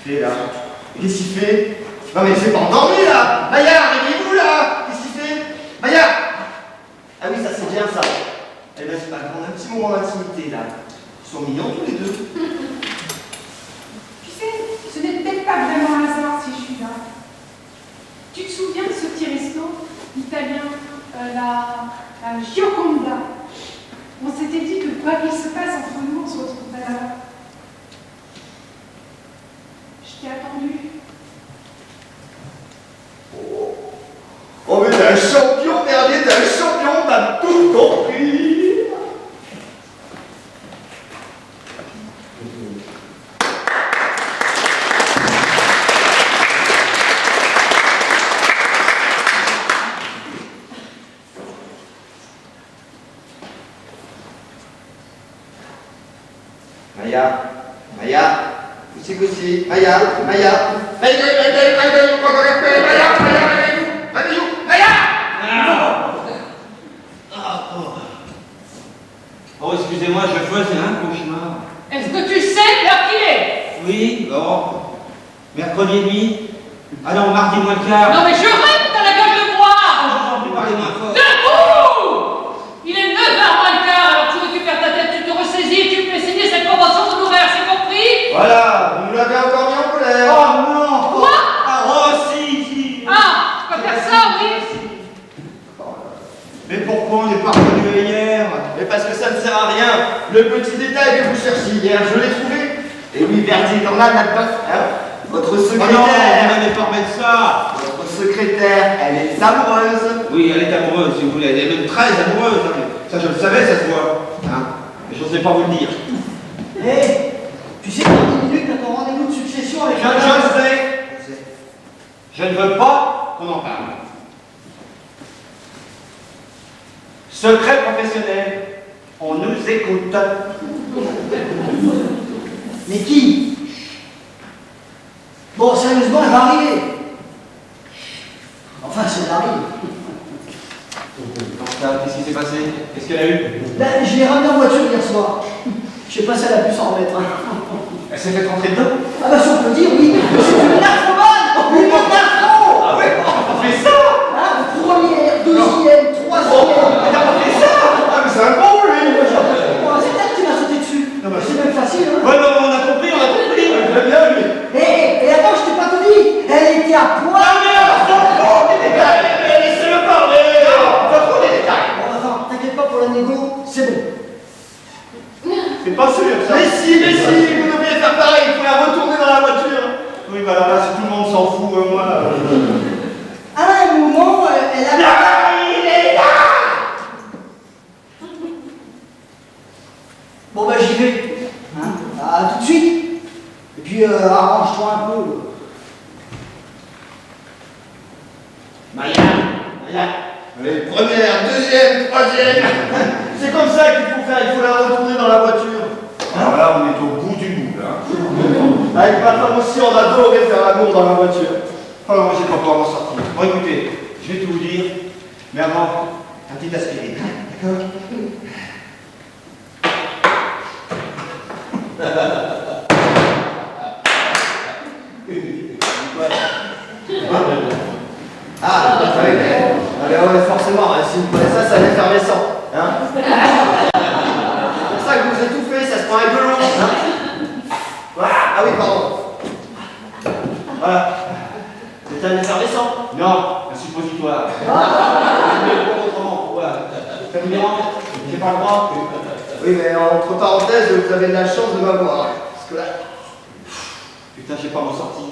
fait là? Qu'est-ce qu'il fait? Non mais il s'est pas endormi là! Maya, réveillez-vous là! Qu'est-ce qu'il fait? Maya! Ah oui, ça c'est bien ça. Eh ben c'est pas grave, on a un petit moment d'intimité là. Ils sont mignons tous les deux. Tu sais, ce n'est peut-être pas vraiment un hasard si je suis là. Tu te souviens de ce petit resto italien, la Gioconda? On s'était dit que quoi qu'il se passe entre nous, on se retrouverait là-bas. Je t'ai attendu. Oh mais t'es un champion, Bernier, t'es un champion, t'as tout compris! Maya, così, Maya, Oh, excusez-moi, je faisais un cauchemar. Est-ce que tu sais l'heure qu'il est? Oui, bon. Mercredi et demi. Ah non, mardi moins le quart. Non mais je rêve, t'as la gueule de bois! J'en peux parler moins fort. Debout! Il est 9h moins le quart, alors tu récupères ta tête, tu te ressaisis, tu me fais signer cette convention de l'horaire, c'est compris? voilà, vous nous l'avez encore mis en colère. Oh non! Quoi? Oh si! Ah, tu peux faire ça, oui? Mais pourquoi on n'est pas revenu hier? Mais parce que ça ne sert à rien. Le petit détail que vous cherchiez hier, je l'ai trouvé. Et oui, Verdi, dans là, là-dedans, hein, votre Oh non, on secrétaire. n'allait pas remettre ça! Votre secrétaire, elle est amoureuse. Oui, elle est amoureuse, si vous voulez. Elle est même très amoureuse. Hein. Ça, je le savais, ça se voit. Hein. Mais je n'osais pas vous le dire. Hé, tu sais, dans 10 minutes, t'as ton rendez-vous de succession avec Je sais. Je ne veux pas qu'on en parle. Secret professionnel. On nous écoute. Mais qui? Bon, sérieusement, elle va arriver. Enfin, si elle arrive. Qu'est-ce qui s'est passé? Qu'est-ce qu'elle a eu? Ben, je l'ai ramenée en voiture hier soir. Je sais pas si elle a pu s'en remettre. Hein. Elle s'est fait rentrer dedans? Ah bah si on peut dire, oui. C'est une narcomane. Une narco. Ah ouais? On fait ça? Hein, première, deuxième, troisième. Elle a pas fait ça? Ah, mais c'est un bon, lui. Bon, c'est peut-être qui m'a sauté dessus. Non, mais- C'est même facile, hein. Ouais, non, on a compris, on a compris. Très bien, lui. Et attends, je t'ai pas tout dit. Elle était à poil. Laissez-le parler. Trop des détails. Bon, attends, t'inquiète pas pour la négo, c'est bon. C'est pas sûr, ça. Mais si, vous devriez faire pareil, il faut la retourner dans la voiture. Oui, bah là, si tout le monde s'en fout, moi. À un moment, elle a... Il est là. Bon bah j'y vais. Hein, à tout de suite. Et puis arrange-toi un peu. Maya. Allez, première, deuxième, troisième. C'est comme ça qu'il faut faire, il faut la retourner dans la voiture. Alors là, on est au bout du bout, là. Avec ma femme aussi, on adorait faire l'amour dans la voiture. Oh non, j'ai pas pouvoir m'en sortir. Bon, écoutez, je vais tout vous dire, mais avant, un petit aspirine. D'accord? Ah, ouais, forcément, hein, si vous prenez ça, c'est effervescent. Hein. C'est pour ça que vous étouffez, ça se prend un peu long. Hein. Voilà. Ah oui, pardon. Voilà. C'est un effervescent. Non, un suppositoire. Mais autrement, voilà. Familièrement, j'ai pas le droit. Oui, mais entre parenthèses, vous avez de la chance de m'avoir. Parce que là. Putain, je sais pas m'en sortir.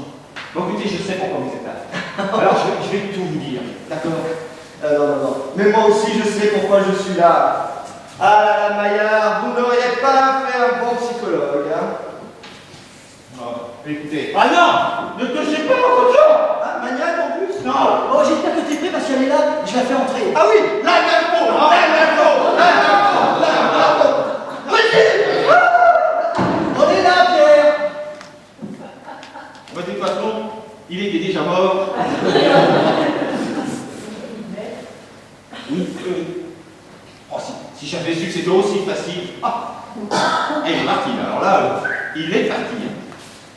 Bon, écoutez, je sais pourquoi vous êtes là. Alors, je vais tout vous dire. D'accord? Non. Mais moi aussi, je sais pourquoi je suis là. Ah là là, Maillard, vous n'auriez pas fait un bon psychologue, hein. Écoutez. Ah non! Ne touchez pas mon cochon! Ah, maniaque en plus? Non! Oh j'espère que t'es prêt parce qu'elle est là, je la fais entrer. Ah oui, la info. On est là, Pierre. Bah, de toute façon, il était déjà mort. Oui, oh, si j'avais su que c'était aussi facile. Ah! Il est parti, là. Alors là, il est parti.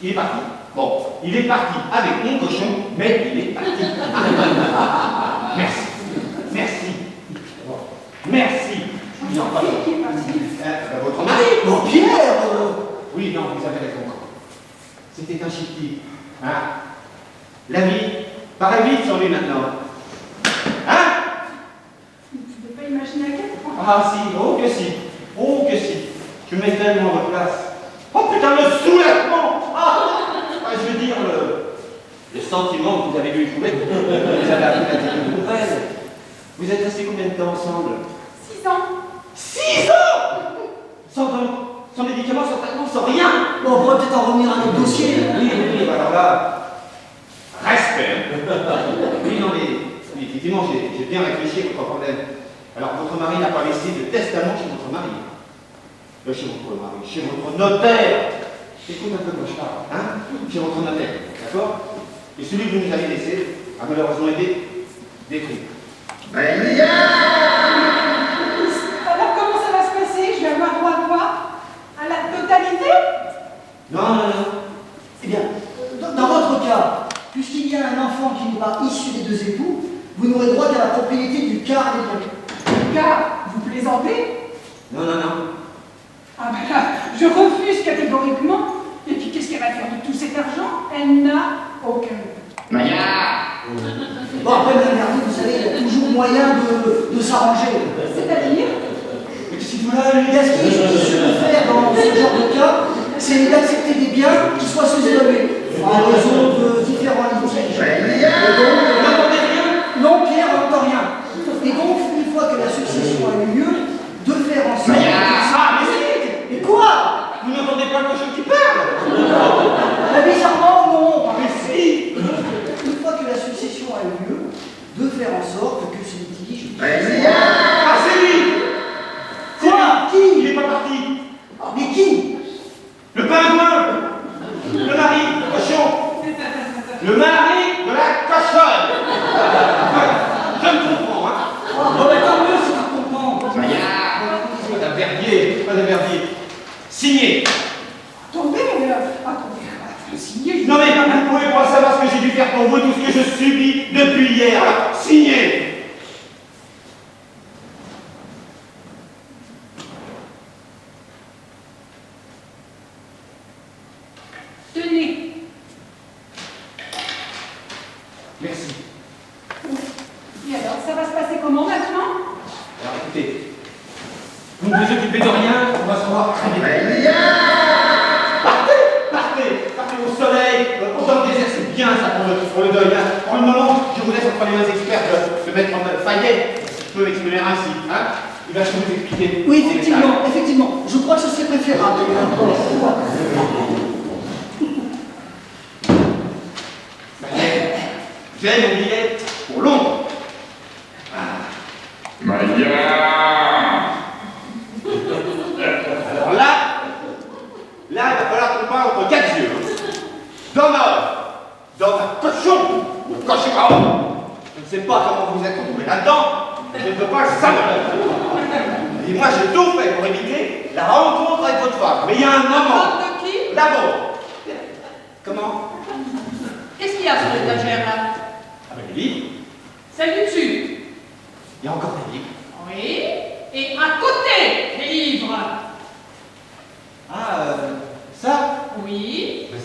Il est parti. Bon, il est parti avec mon cochon, mais il est parti. Merci. Merci. Merci. Qui est parti? Votre mari. Bon, Pierre Oui, non, vous avez raison. C'était un chiquet. Hein? La vie paraît vite sur lui maintenant. Hein? Tu ne peux pas imaginer à quel point. Ah si, oh que si. Oh que si. Je mets tellement votre place. Oh putain, le soulèvement! Je veux dire, le sentiment que vous avez dû éprouver. Vous avez appris la terrible nouvelle. Vous êtes restés combien de temps ensemble? 6 ans. 6 ans! Sans médicaments, sans traitement, sans rien! Bon, on pourrait peut-être en revenir à notre dossier. Oui, alors là, respect. Oui, non, mais oui, effectivement, j'ai bien réfléchi à votre problème. Alors, votre mari n'a pas laissé de testament chez votre mari. Chez votre mari, chez votre notaire. Écoute un peu quand je parle, hein? Chez votre notaire, d'accord? Et celui que vous nous avez laissé a malheureusement été détruit. Alors comment ça va se passer? Je vais avoir droit à quoi? À la totalité? Non. Eh bien, dans votre cas, puisqu'il y a un enfant qui n'est pas issu des deux époux, vous n'aurez droit qu'à la propriété du quart des biens. Car vous plaisantez? Non. Ah ben là, je refuse catégoriquement. Et puis qu'est-ce qu'elle va faire de tout cet argent? Elle n'a aucun. Bon, après, Madame Verdier, vous savez, il y a toujours moyen de s'arranger. C'est-à-dire? Mais qu'est-ce qu'il faut là, lui? Ce qui est judicieux de faire dans ce genre de cas, c'est d'accepter des biens qui soient sous-évalués en raison de différents litiges. Et donc, non, Pierre n'entend rien. Et donc, une fois que la succession a eu lieu, de faire en sorte... Ah, mais si! Mais quoi? Vous n'entendez pas le cochon qui parle? Bizarrement, non. Mais si! Une fois que la succession a eu lieu, de faire en sorte que ce litige... Ah, c'est lui! Quoi? Il Qui? est pas parti! Mais qui? Le pingouin! Le mari, le cochon! Le mari de la cochonne! Je me comprends, hein? Bon, bah, tant mieux si tu comprends. Madame Verdier, signez! Attendez, signer. Non mais vous pouvez pas savoir ce que j'ai dû faire pour vous, tout ce que je subis depuis hier. Alors, signez! Tenez. Merci. Et alors, ça va se passer comment maintenant? Alors écoutez, vous ne vous occupez de rien, on va se voir très bien. Partez au soleil, dans le désert, c'est bien ça pour le deuil. Hein. Pour le moment, je vous laisse entre les mains experts de mettre en Fayet, si je peux m'exprimer ainsi. Hein. Il va vous expliquer. Oui, effectivement. Je crois que ce serait préférable. J'ai mon billet pour Londres. Alors là, il va falloir qu'on parle entre quatre yeux. D'homme à cochon, Je ne sais pas comment vous êtes tombé là-dedans, je ne peux pas le savoir. Et moi, j'ai tout fait pour éviter la rencontre avec votre femme. Mais il y a un moment. De qui? La vôtre. Comment? Qu'est-ce qu'il y a sur l'étagère là? Ah ben les livres. Celle du dessus. Il y a encore des livres. Oui. Et à côté des livres. Ah, ça? Oui. Mais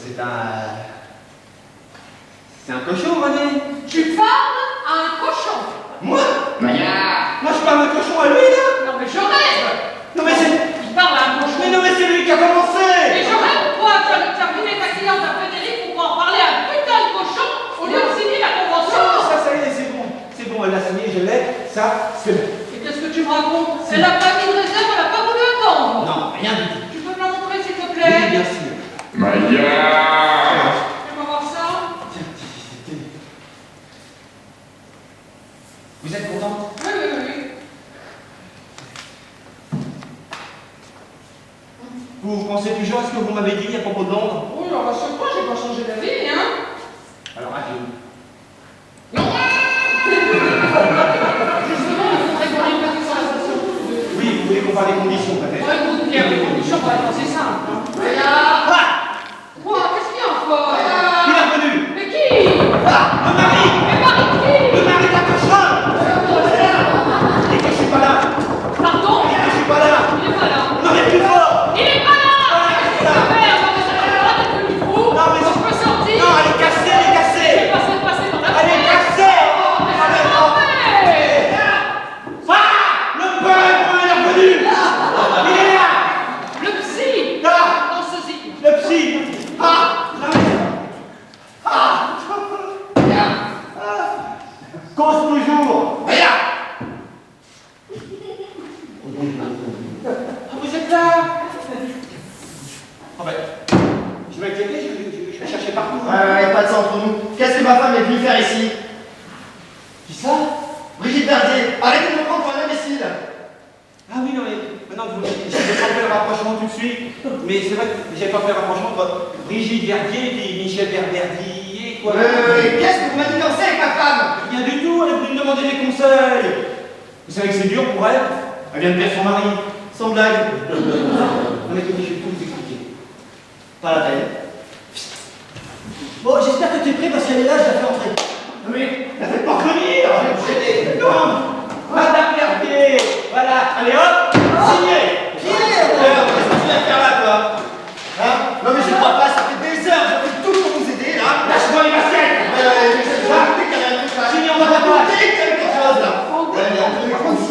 c'est un cochon, René. Tu parles à un cochon. Moi? Moi, je parle d'un cochon à lui, là. Non mais je rêve. Non, mais c'est... Il parle à un cochon. Mais non, mais c'est lui qui a commencé. Mais je rêve quoi? Tu as terminé ta cliente à Frédéric pour en parler à un putain de cochon au lieu de signer la convention. Ça y est, c'est bon. C'est bon, elle l'a signé, je l'ai. Ça, c'est bon. Et qu'est-ce que tu me racontes? Elle n'a pas mis de réserve, elle n'a pas voulu attendre. Non, rien du tout. Tu peux me la montrer s'il te Oui, plaît? bien sûr. Fais-moi voir ça. Vous êtes content? Oui. Vous pensez toujours à ce que vous m'avez dit à propos de Londres? Oui, alors rassure-toi, j'ai pas changé d'avis, hein. Alors, adieu. Non. Justement, il faudrait qu'on ait une petite conversation. Oui, vous voulez qu'on parle des conditions, peut-être? Bon, écoute, Pierre, les conditions, on va être assez simples. Hein. Voilà. Ah! Quoi? Qu'est-ce qu'il y a encore? bah, je vais inquiéter, je vais chercher partout. Ouais, pas de ça entre nous. Qu'est-ce que ma femme est venue faire ici? Qui ça? Brigitte Verdier, arrêtez de me prendre pour un imbécile. Ah oui, non, mais maintenant que vous l'avez dit, j'avais pas fait le rapprochement tout de suite. Mais c'est vrai que j'avais pas fait le rapprochement entre Brigitte Verdier et Michel Verdier, quoi. Qu'est-ce que vous manigancez avec ma femme? Rien du tout, elle est venue me demander des conseils. Vous savez que c'est dur pour elle? Elle vient de perdre son mari. Sans blague. On est obligé de tout vous expliquer. Pas la peine. Bon, j'espère que tu es prêt parce qu'elle est là, je la fais entrer. Oui, la faites pas venir. Non, Madame Verdier. Voilà, allez hop, signez. Qu'est-ce que tu viens faire là, toi? Hein? Non mais je crois pas, ça fait des heures, j'ai fait tout pour vous aider, là. Lâche-moi les baskets. Signez, on va pas quelque chose, là.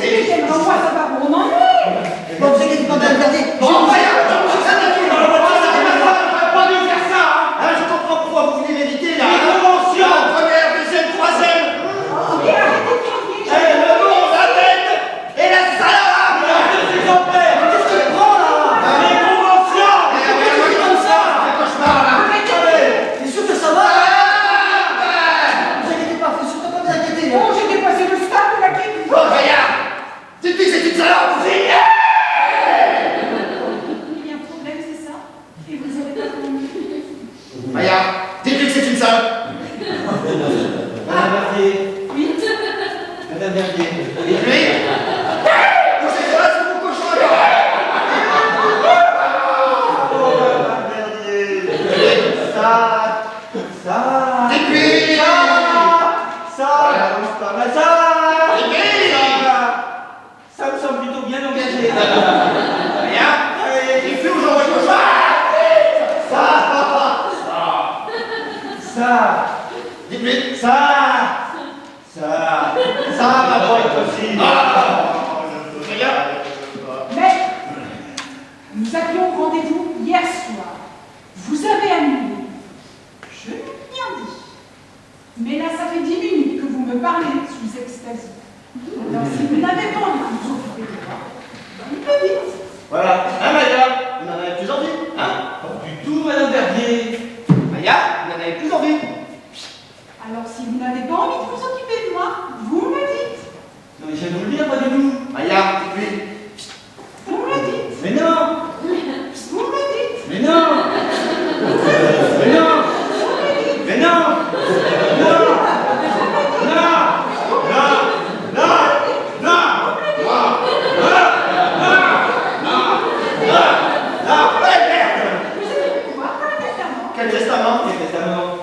J'aimerais voir savoir où on en est. Bon, vous inquiétez pas, madame Verdier. Bon, voyons, Dans la voiture, ça va pas dû faire ça, hein. je comprends pourquoi vous venez m'éviter, là. Les conventions. Première, deuxième, troisième. Et arrêtez de crier. Le nom, la tête et la salade. S'il vous plaît. Qu'est-ce qu'il prend là? Les conventions. Pourquoi tu dis comme ça? T'es sûr que ça va? Vous inquiétez pas, faut surtout pas vous inquiéter. Bon, j'ai dépassé le stade de la clé. Bon, regarde. Tu te dis que c'est une salope. Il y a un problème, c'est ça? Et vous avez pas compris. Regarde, dis-lui que c'est une salope. Madame Verdier. Oui. Madame Verdier. Et lui, bougez-toi, c'est mon cochon à l'heure. Oh, Madame Verdier. Ça. Dis-lui. Ça bouge pas mal. Ça me semble plutôt bien engagé. Regarde, il fait où j'envoie le cochon. Ça. Dis-lui. Ça va pas être possible. Regarde. Mais nous avions rendez-vous hier soir. Vous avez annulé. Je n'ai rien dit. Mais là, ça fait 10 minutes que vous me parlez sous extasie. Alors, si vous n'avez pas envie de vous occuper de moi, vous me dites. Voilà. Hein, Maya? Vous n'en avez plus envie? Hein? Pas du tout, Madame Verdier. Maya, vous n'en avez plus envie? Alors, si vous n'avez pas envie de vous occuper de moi, vous me dites. Non, mais je viens de vous le dire, pas du tout. Maya, dis-lui. Vous me dites. Mais non. Vous me dites. Mais non. Mais non. Mais non. Non. Quel testament? Quel testament?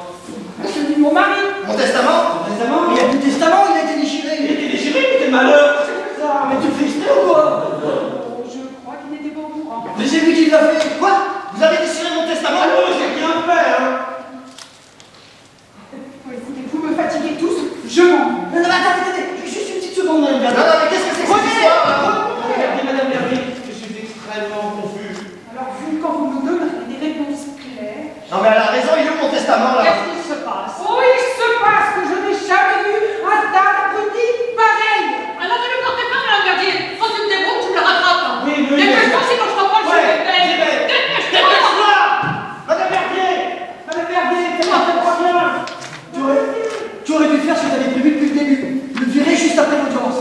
Celui de mon mari. Mon testament? Ton testament? Il y a plus de testament, il a été Il déchiré. était déchiré, mais quel malheur. C'est ça. Mais tu le fais exprès ou quoi? Oh, je crois qu'il n'était pas au courant. Mais c'est lui qui l'a fait. Quoi? Vous avez déchiré mon testament? Ah non, j'ai rien fait, hein. Oh, écoutez, vous me fatiguez tous, je m'en vais. Non, non, mais attendez, juste une petite seconde, madame Non, Verdier. non, mais qu'est-ce que c'est que cette histoire, là? Madame Verdier, je suis extrêmement confus. Alors, vu quand vous nous donnerez des réponses claires, Non, mais elle a raison, il est où mon testament, là? Qu'est-ce qui se passe? oh, il se passe que je n'ai jamais vu un tas d'abrutis pareil. Alors ne le portez pas, Madame Verdier. Quand tu me débrouilles, tu me le rattrapes. Oui, oui, Dépêche-toi, sinon je t'en parle, je vais j'y vais. Dépêche-toi. Madame Verdier. Madame Verdier, fais-moi pas bien. Tu aurais dû faire ce que tu avais prévu depuis le début. Le virer juste après l'audience.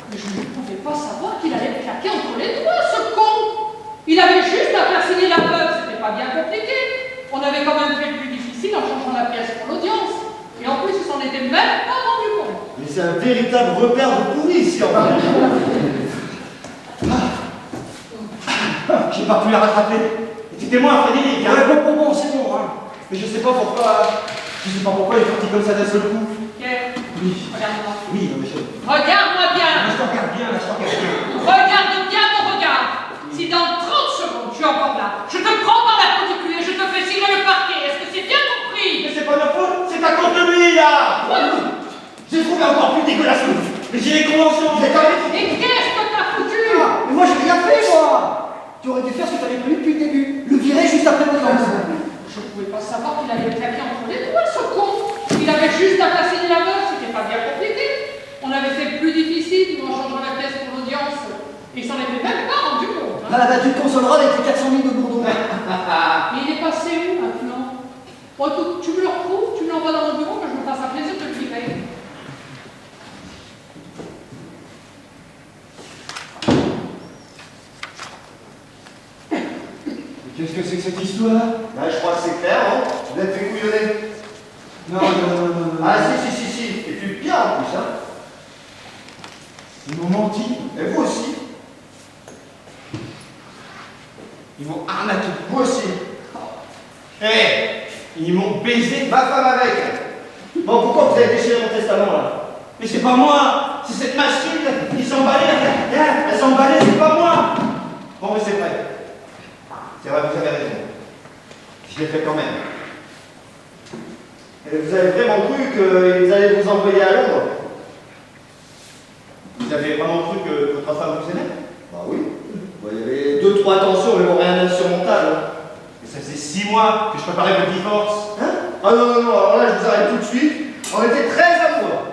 Mais je ne pouvais pas savoir qu'il allait me claquer entre les doigts, ce con. Il avait juste à faire signer la preuve, c'était pas bien compliqué. On avait quand même fait plus difficile en changeant la pièce pour l'audience. Et en plus, il s'en était même pas rendu compte. Mais c'est un véritable repère de pourri ici, en fait. J'ai pas pu la rattraper. Et tu témoin, Frédéric, hein. Ouais, bon, c'est bon, hein. Mais je sais pas pourquoi. Je sais pas pourquoi il est parti comme ça d'un seul coup. Pierre, Oui. regarde-moi. Oui, non, mais je. Regarde-moi bien. Je te regarde bien, là, je te regarde bien. Regarde bien mon regard. Si dans 30 secondes, tu es encore là, je te prends par la cuticule et je te fais signer le parquet. Est-ce que c'est bien compris? Mais c'est pas de faute, c'est à cause de lui, là. J'ai trouvé encore plus dégueulasse que vous. Mais j'ai les conventions. J'ai quand même... Et qu'est-ce que t'as foutu? Mais moi, j'ai rien fait, moi. Tu aurais dû faire ce que tu avais prévu depuis le début. Le virer juste après l'audience. Je pouvais pas savoir qu'il allait me claquer entre les doigts, ce con. Il avait juste à faire signer la meuf, c'était pas bien compliqué. On avait fait plus difficile en changeant la pièce pour l'audience. Et il s'en était même pas rendu compte. Hein. Ah, bah, tu te consoleras avec les 400 000 de Bourdon. Il Bon, écoute, tu me le retrouves, tu me l'envoies dans mon bureau, que je me fasse un plaisir de le livrer. Qu'est-ce que c'est que cette histoire? Je crois que c'est clair, non? Vous êtes fait couillonner. Non. Ah si. Et puis bien en plus, hein. Ils m'ont menti. Et vous aussi. Ils m'ont arnaqué. Vous aussi. Ils m'ont baisé. Ma femme avec. Bon, pourquoi vous avez déchiré mon testament là? Mais c'est pas moi. C'est cette machine qui s'emballait. Elle s'emballait, c'est pas moi. Bon, mais c'est vrai. C'est vrai, vous avez raison. Je l'ai fait quand même. Et vous avez vraiment cru qu'ils allaient vous envoyer à Londres? Vous avez vraiment cru que votre femme vous aimait? Bah oui. Bon, il y avait 2-3 tensions, mais bon, rien d'insurmontable. Mais ça faisait 6 mois que je préparais votre divorce. Hein? Ah non, alors là, je vous arrête tout de suite. On était très amoureux.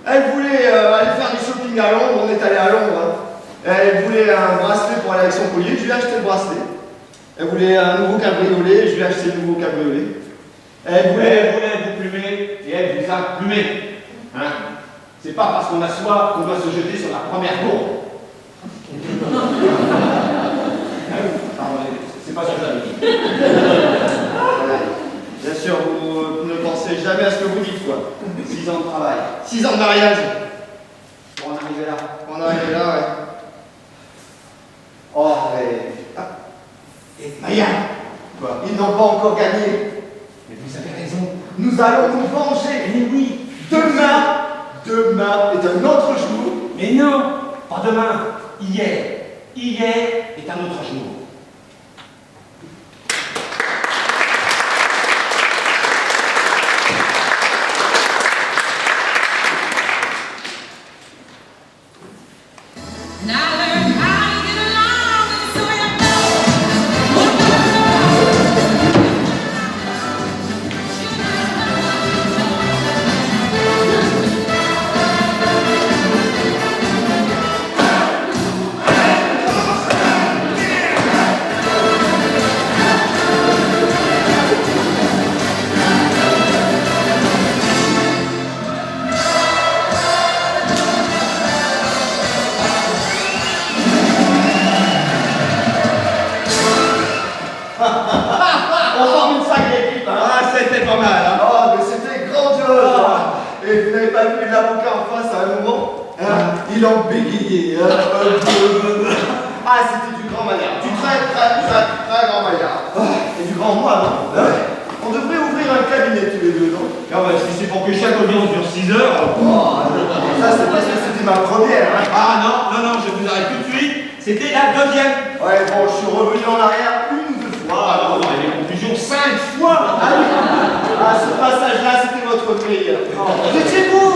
Elle voulait aller faire du shopping à Londres, on est allé à Londres. Hein. Elle voulait un bracelet pour aller avec son collier, je lui ai acheté le bracelet. Elle voulait un nouveau cabriolet, je lui ai acheté le nouveau cabriolet. Elle voulait vous plumer et elle vous a plumé. Hein? C'est pas parce qu'on a soif qu'on doit se jeter sur la première gourde. Pardon, c'est pas ce que j'avais dit. Bien sûr, vous ne pensez jamais à ce que vous dites, quoi. 6 ans de travail 6 ans de mariage. pour en arriver là. On est arrivé là, ouais. Oh, mais... Et Maya, Quoi? Ils n'ont pas encore gagné. mais vous avez raison. Nous allons nous venger. Mais oui, Demain est un autre jour. mais non, pas demain, hier. Hier est un autre jour. On forme une sacrée équipe, hein. Ah, c'était pas mal, hein. Oh, mais c'était grandiose. Et vous n'avez pas vu l'avocat en face à un moment, hein? Il en bégayait. Hein. Ah, c'était du grand Maillard. Du très grand Maillard. Et du grand moi, non? Hein? On devrait ouvrir un cabinet tous les deux, non? Ah bah, si c'est pour que chaque audience dure 6 heures. Oh, ça, c'est parce que c'était ma première, hein. Ah non, je vous arrête tout de suite. C'était la 2e. Ouais, bon, je suis revenu en arrière 1 ou 2 fois. Ah non, et les conclusions 5 fois. Ah oui. Ah, ce passage-là, c'était votre pays. Vous étiez vous.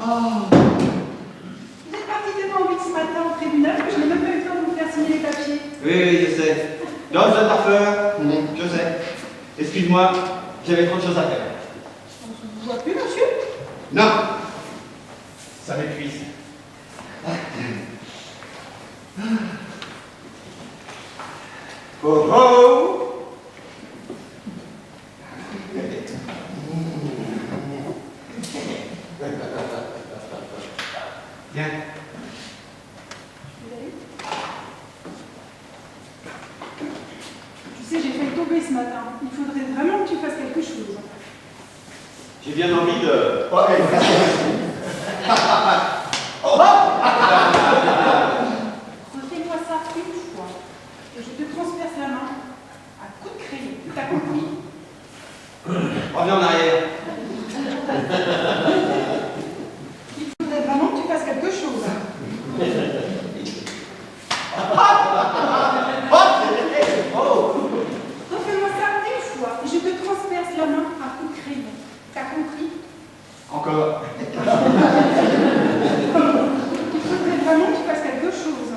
Vous êtes parti tellement vite ce matin au tribunal que je n'ai même pas eu le temps de vous faire signer les papiers. Oui, je sais. Non, je parfum. Je sais. Excuse-moi, j'avais trop de choses à faire. Je ne vous vois plus, monsieur. Non. Ça m'épuise. Oh oh. Viens. Tu sais, j'ai failli tomber ce matin. Il faudrait vraiment que tu fasses quelque chose. J'ai bien envie de... Ouais. Refais-moi ça une fois. Et je te transperce la main à coup de crayon. T'as compris? Reviens en arrière. Il faudrait vraiment que tu fasses quelque chose. Refais-moi ça une fois. Et je te transperce la main à coup de crayon. T'as compris? Encore. Il faudrait vraiment que tu fasses quelque chose.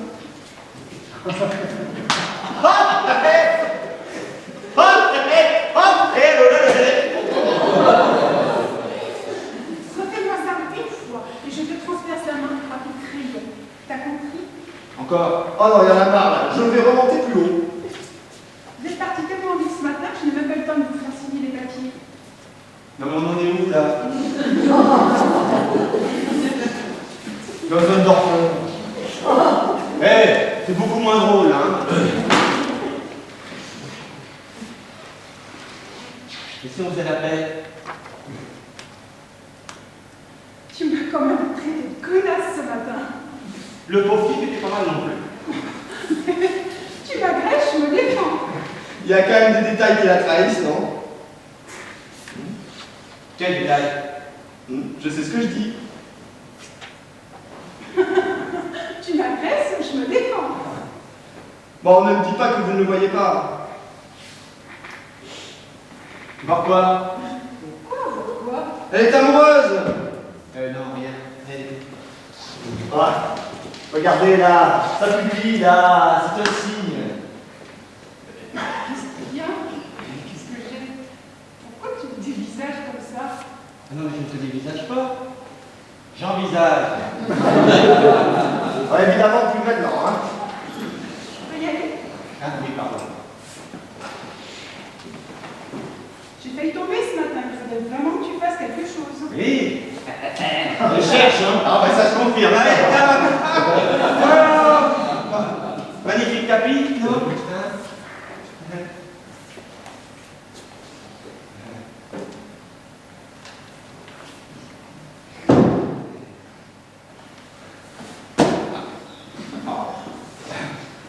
Et si on faisait la paix? Tu m'as quand même traité de connasse ce matin. Le pauvre type était pas mal non plus. Tu m'agresses, je me défends. Il y a quand même des détails qui la trahissent, non? Quel détail? Je sais ce que je dis. Tu m'agresses, je me défends. Bon, ne me dis pas que vous ne le voyez pas. Pourquoi? Pourquoi? Elle est amoureuse. Non, rien. Ah, regardez là, ça publie là, c'est un signe. Qu'est-ce qu'il y a? Qu'est-ce que j'ai? Pourquoi tu me dévisages comme ça? Ah non, mais je ne te dévisage pas. J'envisage. Ouais, évidemment, plus maintenant, hein. Je peux y aller? Ah oui, pardon. J'ai failli tomber ce matin, il faudrait vraiment que tu fasses quelque chose. Oui. Je cherche, hein. Ah bah ça se confirme. Allez, magnifique tapis, non?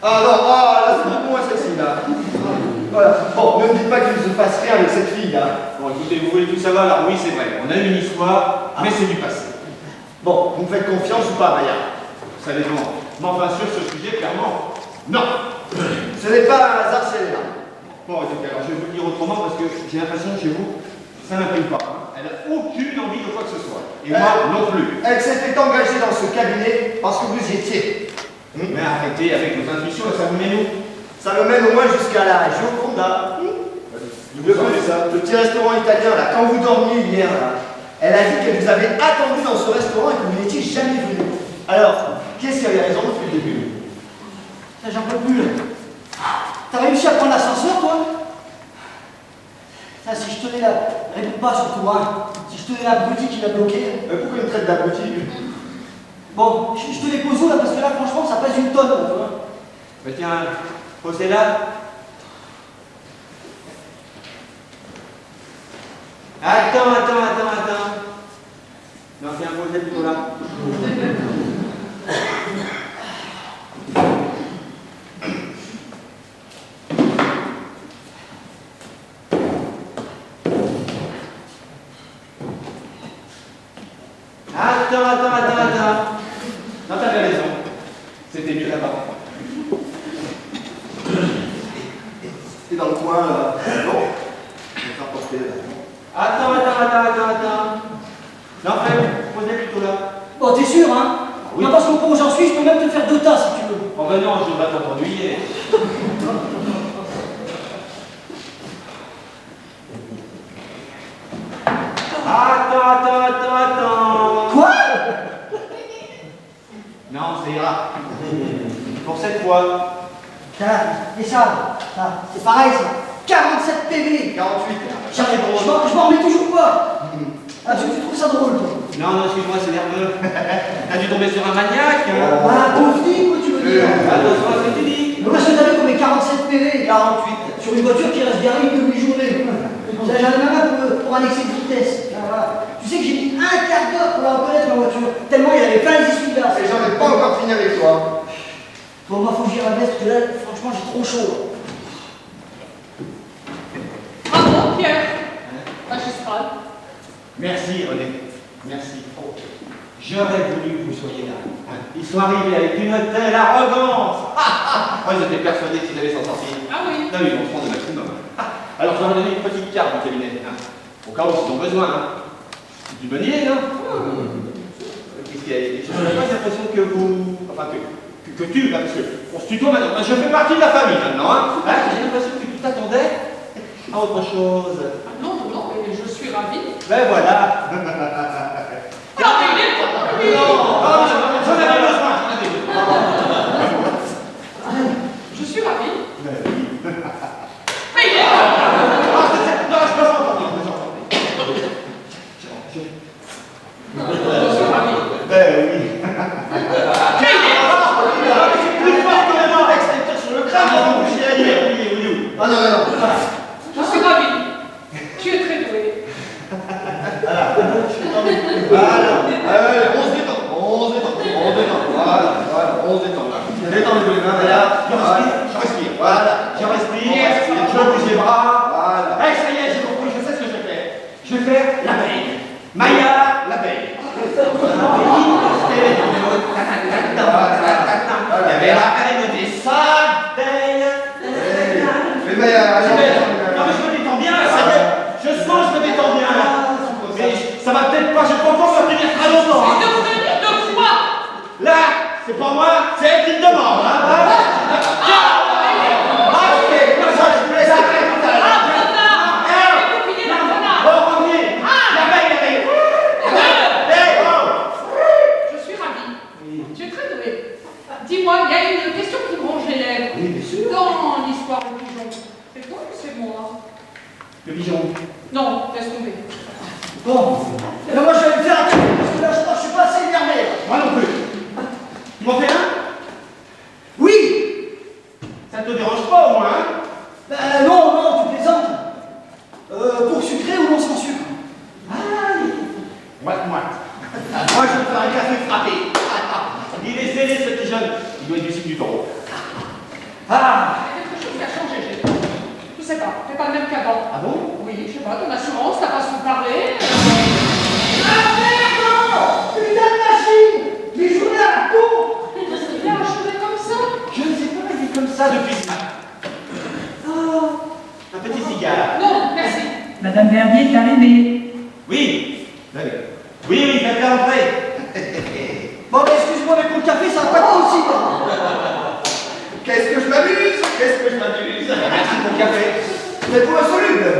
Ah non, ah là, c'est pour moi celle-ci, là. Voilà. Bon, ne me dites pas qu'il ne se passe rien avec cette fille, là. Bon, écoutez, vous voulez tout savoir? Alors oui, c'est vrai. On a eu une histoire, mais c'est du passé. Bon, vous me faites confiance ou pas, Maya? Ça dépend. Mais enfin, sur ce sujet, clairement, non. Ce n'est pas un hasard, c'est là. Bon, écoutez, alors je vais vous le dire autrement parce que j'ai l'impression que chez vous, ça n'imprime pas. Hein. Elle n'a aucune envie de quoi que ce soit. Et moi non plus. Elle s'est fait engager dans ce cabinet parce que vous y étiez. Mais arrêtez avec vos intuitions, ça vous mène où? Ça me mène au moins jusqu'à la Gioconda. Vous connaissez ça? Le petit restaurant italien, là, quand vous dormiez hier, là, elle a dit qu'elle vous avait attendu dans ce restaurant et que vous n'étiez jamais venu. Alors, qu'est-ce qui avait raison depuis le début? Ça, j'en peux plus. T'as réussi à prendre l'ascenseur, toi? Ça, si je tenais la... Réponds pas surtout, hein. Si je tenais l'abruti qui l'a bloqué. Pourquoi il me traite d'abruti? Bon, je te les pose où, là, parce que là, franchement, ça pèse une tonne, là, tu vois. Bah tiens, posez-la. Attends. Non, tiens, posez plutôt là. Attends. Non, t'avais raison. C'était mieux là-bas. Et dans le coin, là. Non. Je vais faire porter, là. Attends. Non, Fred, posez plutôt là. Bon, t'es sûr, hein? Oui. Non, parce qu'au point où j'en suis, je peux même te faire 2 tas, si tu veux. Oh ben non, je ne vais pas t'ennuyer. Attends. Quoi? Non, ça ira. Pour cette fois. Tiens, et ça, c'est pareil, ça. 47 PV. 48. Je m'en remets toujours pas. Ah, tu trouves ça drôle, toi? Non, excuse-moi, c'est nerveux. T'as dû tomber sur un maniaque. Ah, pauvre type, quoi, tu veux dire? Attention à ce que tu dis. Mais moi, je t'avais comme 47 PV. 48. Sur une voiture qui reste garée une demi-journée. J'en ai même un pour un excès de vitesse. Ah, voilà. Tu sais que j'ai mis un quart d'heure pour la reconnaître, ma voiture. Tellement il y avait plein d'essuie-glaces. Et j'en ai pas encore fini avec toi. Bon, moi, faut que j'y revienne parce que là, franchement, j'ai trop chaud. Bravo, Pierre. Magistral. Merci, René. Merci. Oh. J'aurais voulu que vous soyez là. Ils sont arrivés avec une telle arrogance. Moi, j'étais persuadé qu'ils allaient s'en sortir. Ah oui. Non, ils vont se prendre le maximum. Alors, je leur ai donné une petite carte du cabinet. Au cas où ils ont besoin. C'est une bonne idée, non? Qu'est-ce qu'il y a? Je n'ai pas l'impression que vous... Enfin, que tu, là, parce qu'on se tutoie maintenant. Je fais partie de la famille maintenant, hein. J'ai l'impression que tu t'attendais à autre chose. Ah non, mais je suis ravie. Ben voilà. Non, mais il est pas lui. J'en avais besoin. Je suis ravie. Ben oui. Mais il est pas Non, je peux pas. Je suis ravie. Ben oui. Mais il est pas Plus fort que le mort, extincteur sur le crâne. Oui. Ah non. Je suis ravie. Tu es très Je bouge les bras. Voilà. Eh, ça y est, j'ai compris, je sais ce que je vais faire. Je vais faire l'abeille. Maya, l'abeille. Il y avait la reine des abeilles. Mais Maya, Non, mais je me détends bien, ça y est. Je sens, je me détends bien. Mais ça va peut-être pas, je crois pas, ça va tenir très longtemps. Et de venir deux fois. Là, c'est pas moi, c'est elle qui me demande. Ok, comme ça, je vous laisse après tout à l'heure. Ah, connard. Et vous finissez la connard. Bon, revenez. L'abeille. Hey, oh. Je suis ravie. Tu es très doué. Dis-moi, il y a une question qui me ronge les lèvres. Oui, bien sûr. Dans l'histoire du pigeon, c'est toi ou c'est moi? Le pigeon. Non, laisse tomber. Bon, eh ben moi je vais me faire un café parce que là je suis pas assez énervé. Moi non plus. Tu m'en fais un? Oui. Ça te dérange pas au moins, hein? Ben non, tu plaisantes. Pour sucré ou non sans sucre? Moi, moi, je vais me faire un café frappé. Il est zélé ce petit jeune. Il doit être du cycle du taureau. Ah, Il y a quelque chose qui a changé chez toi. Je sais pas, t'es pas le même qu'avant. Ah bon? Oui, je sais pas, ton assurance, ta façon de parler. Ah merde! Putain de machine! Les journées à la con! Qu'est-ce qu'il a changé comme ça? Je ne sais pas, il est comme ça Depuis ce matin. Un petit cigare. Non, merci. Madame Verdier est arrivée. Oui. Oui, faites-le entrer. Bon, ben excuse-moi, mais pour le café, ça va pas être possible. Qu'est-ce que je m'amuse? Qu'est-ce que je m'amuse? Merci pour le café. Mais pour insoluble.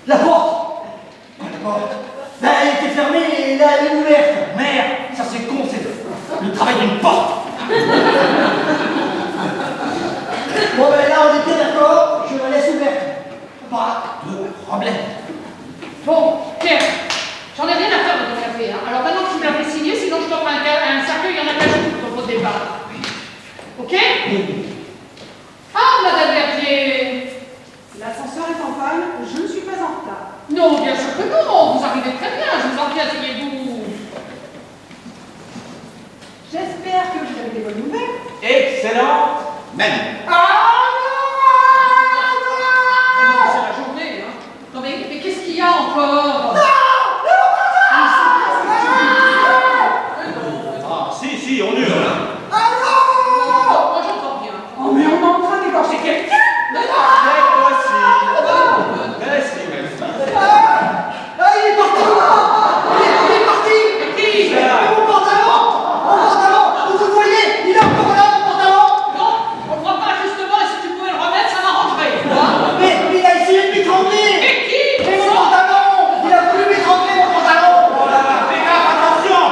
La porte! La porte! Ben, elle était fermée et là, elle est ouverte. Merde, ça c'est con, c'est le travail d'une porte. Bon, ben là, on était d'accord, je la laisse ouverte. Pas de problème. Bon, Pierre, j'en ai rien à faire de ton café. Hein. Alors maintenant, tu me l'as fait signer, sinon je t'offre un cercueil, il y en a qu'à pour au départ. Ok? Ah, Madame Verdier! L'ascenseur est en panne, je ne suis pas en retard. Non, bien sûr que non, vous arrivez très bien, je vous en prie, asseyez-vous. J'espère que vous avez des bonnes nouvelles. Excellent. Même. C'est la journée, hein. Non mais qu'est-ce qu'il y a encore? Ah, si, on hurle. Hein. Moi j'entends bien. Oh, mais on est en train d'égorger quelqu'un. Ah, il est parti! Il est parti! Qui? Mais mon pantalon! Mon pantalon! Vous le voyez? Il est encore là, mon pantalon! Non, on ne voit pas justement, et si tu pouvais le remettre, ça m'arrangerait, tu vois. Mais il a essayé de m'étrangler! Et qui? Mais mon pantalon! Il a voulu m'étrangler, mon pantalon! Fais gaffe, attention.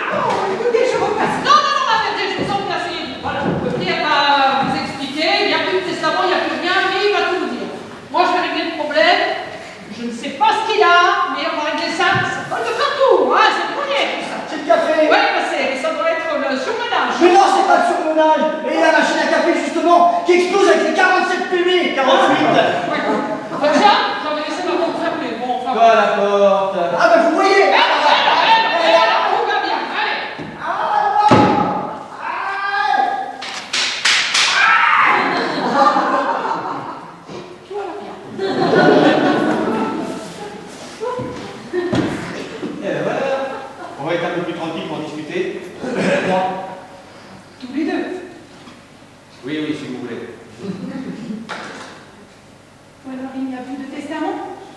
Oh, écoutez, je repasse. Non, attendez, je vous en prie, asseyez-vous. Voilà, Pierre va vous expliquer, il n'y a plus de testament, il n'y a plus rien, mais il va tout vous dire. Moi, je vais régler le problème. Je ne sais pas ce qu'il a, mais on va régler ça. Ça vole de partout, hein, c'est le premier, tout ça. C'est le café! Ouais, bah ça doit être le surmenage. Mais non, c'est pas le surmenage! Et la machine à café, justement, qui explose avec les 47 PV! 48! Ouais. Bah, tiens, j'avais laissé ma porte fermée. Bon, enfin. Pas la porte. Ah, ben vous voyez! Tout va bien, allez. Tout va bien. Et ben voilà. On va être un peu plus tranquille pour discuter. Tous les deux. Oui, si vous voulez. Ou alors il n'y a plus de testament?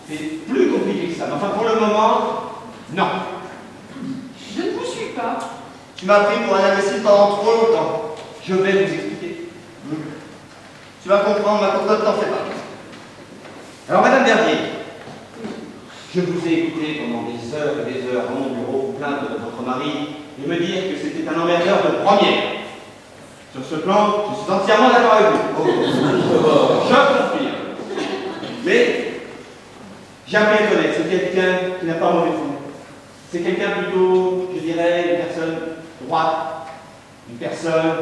C'est plus compliqué que ça. Mais enfin, pour le moment, non. Je ne vous suis pas. Tu m'as pris pour un imbécile pendant trop longtemps. Je vais vous expliquer. Tu vas comprendre, ma cocotte, t'en fais pas. Alors, Madame Verdier, je vous ai écouté pendant des heures et des heures dans mon bureau vous plaindre de votre mari et me dire que c'était un emmerdeur de première. Sur ce plan, je suis entièrement d'accord avec vous. Je confirme. Mais, j'ai appris à connaître, c'est quelqu'un qui n'a pas mauvais fond. C'est quelqu'un plutôt, je dirais, une personne droite, une personne